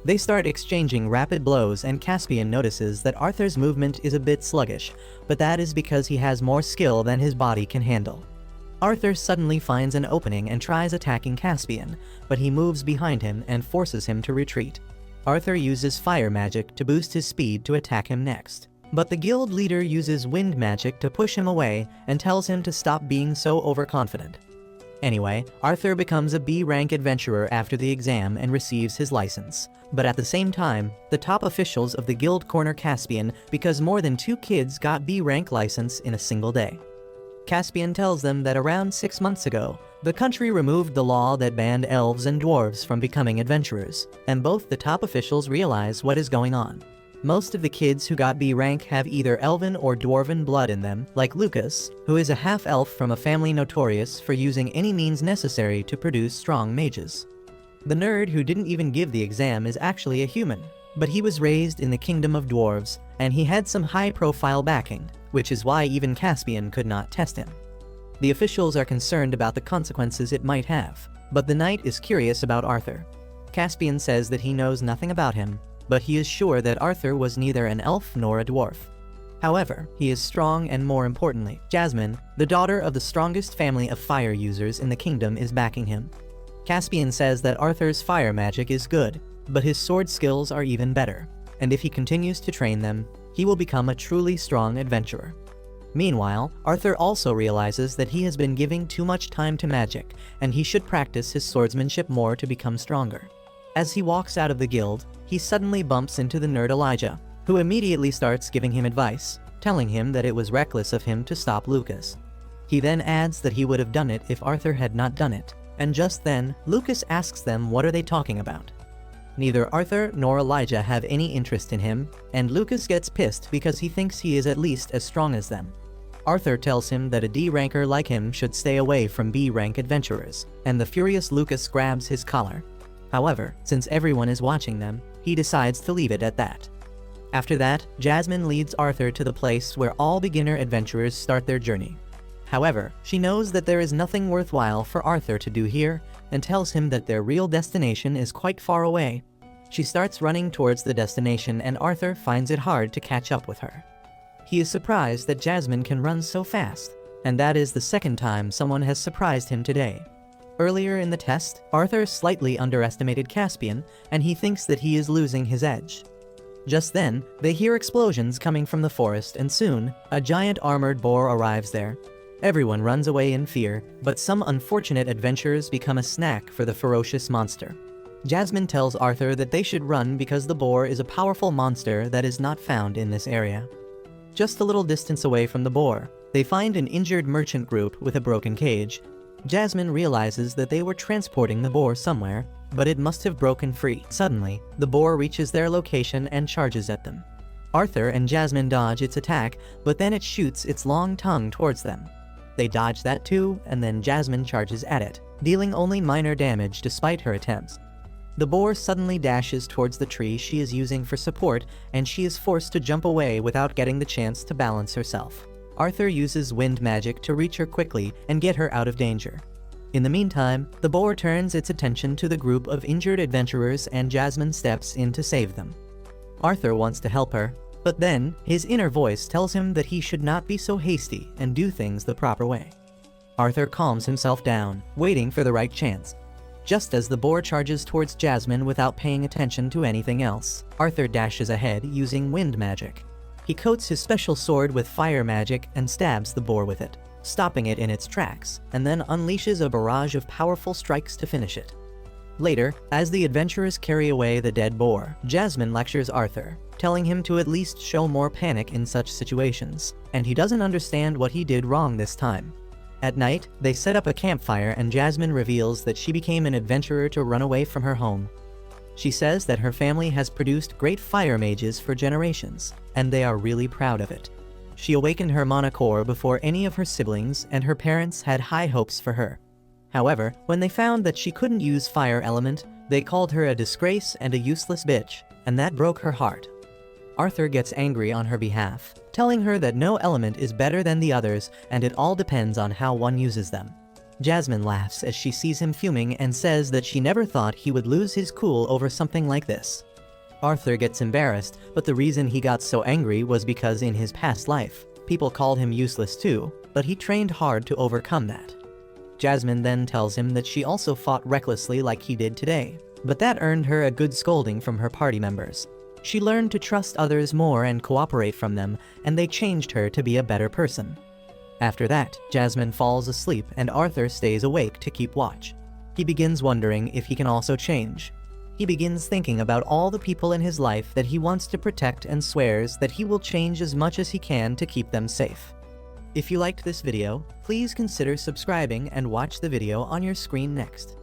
They start exchanging rapid blows, and Caspian notices that Arthur's movement is a bit sluggish, but that is because he has more skill than his body can handle. Arthur suddenly finds an opening and tries attacking Caspian, but he moves behind him and forces him to retreat. Arthur uses fire magic to boost his speed to attack him next, but the guild leader uses wind magic to push him away and tells him to stop being so overconfident. Anyway, Arthur becomes a B-rank adventurer after the exam and receives his license. But at the same time, the top officials of the guild corner Caspian because more than 2 kids got B-rank license in a single day. Caspian tells them that around 6 months ago, The country removed the law that banned elves and dwarves from becoming adventurers, and both the top officials realize what is going on. Most of the kids who got B rank have either elven or dwarven blood in them, like Lucas, who is a half-elf from a family notorious for using any means necessary to produce strong mages. The nerd who didn't even give the exam is actually a human, but he was raised in the kingdom of dwarves, and he had some high-profile backing, which is why even Caspian could not test him. The officials are concerned about the consequences it might have, but the knight is curious about Arthur. Caspian says that he knows nothing about him, but he is sure that Arthur was neither an elf nor a dwarf. However, he is strong, and more importantly, Jasmine, the daughter of the strongest family of fire users in the kingdom, is backing him. Caspian says that Arthur's fire magic is good, but his sword skills are even better, and if he continues to train them, he will become a truly strong adventurer. Meanwhile, Arthur also realizes that he has been giving too much time to magic, and he should practice his swordsmanship more to become stronger. As he walks out of the guild, he suddenly bumps into the nerd Elijah, who immediately starts giving him advice, telling him that it was reckless of him to stop Lucas. He then adds that he would have done it if Arthur had not done it, and just then, Lucas asks them what are they talking about. Neither Arthur nor Elijah have any interest in him, and Lucas gets pissed because he thinks he is at least as strong as them. Arthur tells him that a D ranker like him should stay away from B rank adventurers, and the furious Lucas grabs his collar. However, since everyone is watching them, he decides to leave it at that. After that, Jasmine leads Arthur to the place where all beginner adventurers start their journey. However, she knows that there is nothing worthwhile for Arthur to do here, and tells him that their real destination is quite far away. She starts running towards the destination, and Arthur finds it hard to catch up with her. He is surprised that Jasmine can run so fast, and that is the second time someone has surprised him today. Earlier in the test, Arthur slightly underestimated Caspian, and he thinks that he is losing his edge. Just then, they hear explosions coming from the forest, and soon, a giant armored boar arrives there. Everyone runs away in fear, but some unfortunate adventurers become a snack for the ferocious monster. Jasmine tells Arthur that they should run because the boar is a powerful monster that is not found in this area. Just a little distance away from the boar, they find an injured merchant group with a broken cage. Jasmine realizes that they were transporting the boar somewhere, but it must have broken free. Suddenly, the boar reaches their location and charges at them. Arthur and Jasmine dodge its attack, but then it shoots its long tongue towards them. They dodge that too, and then Jasmine charges at it, dealing only minor damage despite her attempts. The boar suddenly dashes towards the tree she is using for support, and she is forced to jump away without getting the chance to balance herself. Arthur uses wind magic to reach her quickly and get her out of danger. In the meantime, the boar turns its attention to the group of injured adventurers, and Jasmine steps in to save them. Arthur wants to help her, but then his inner voice tells him that he should not be so hasty and do things the proper way. Arthur calms himself down, waiting for the right chance. Just as the boar charges towards Jasmine without paying attention to anything else, Arthur dashes ahead using wind magic. He coats his special sword with fire magic and stabs the boar with it, stopping it in its tracks, and then unleashes a barrage of powerful strikes to finish it. Later, as the adventurers carry away the dead boar, Jasmine lectures Arthur, telling him to at least show more panic in such situations, and he doesn't understand what he did wrong this time. At night, they set up a campfire, and Jasmine reveals that she became an adventurer to run away from her home. She says that her family has produced great fire mages for generations, and they are really proud of it. She awakened her monocore before any of her siblings, and her parents had high hopes for her. However, when they found that she couldn't use fire element, they called her a disgrace and a useless bitch, and that broke her heart. Arthur gets angry on her behalf, telling her that no element is better than the others, and it all depends on how one uses them. Jasmine laughs as she sees him fuming and says that she never thought he would lose his cool over something like this. Arthur gets embarrassed, but the reason he got so angry was because in his past life, people called him useless too, but he trained hard to overcome that. Jasmine then tells him that she also fought recklessly like he did today, but that earned her a good scolding from her party members. She learned to trust others more and cooperate from them, and they changed her to be a better person. After that, Jasmine falls asleep and Arthur stays awake to keep watch. He begins wondering if he can also change. He begins thinking about all the people in his life that he wants to protect and swears that he will change as much as he can to keep them safe. If you liked this video, please consider subscribing and watch the video on your screen next.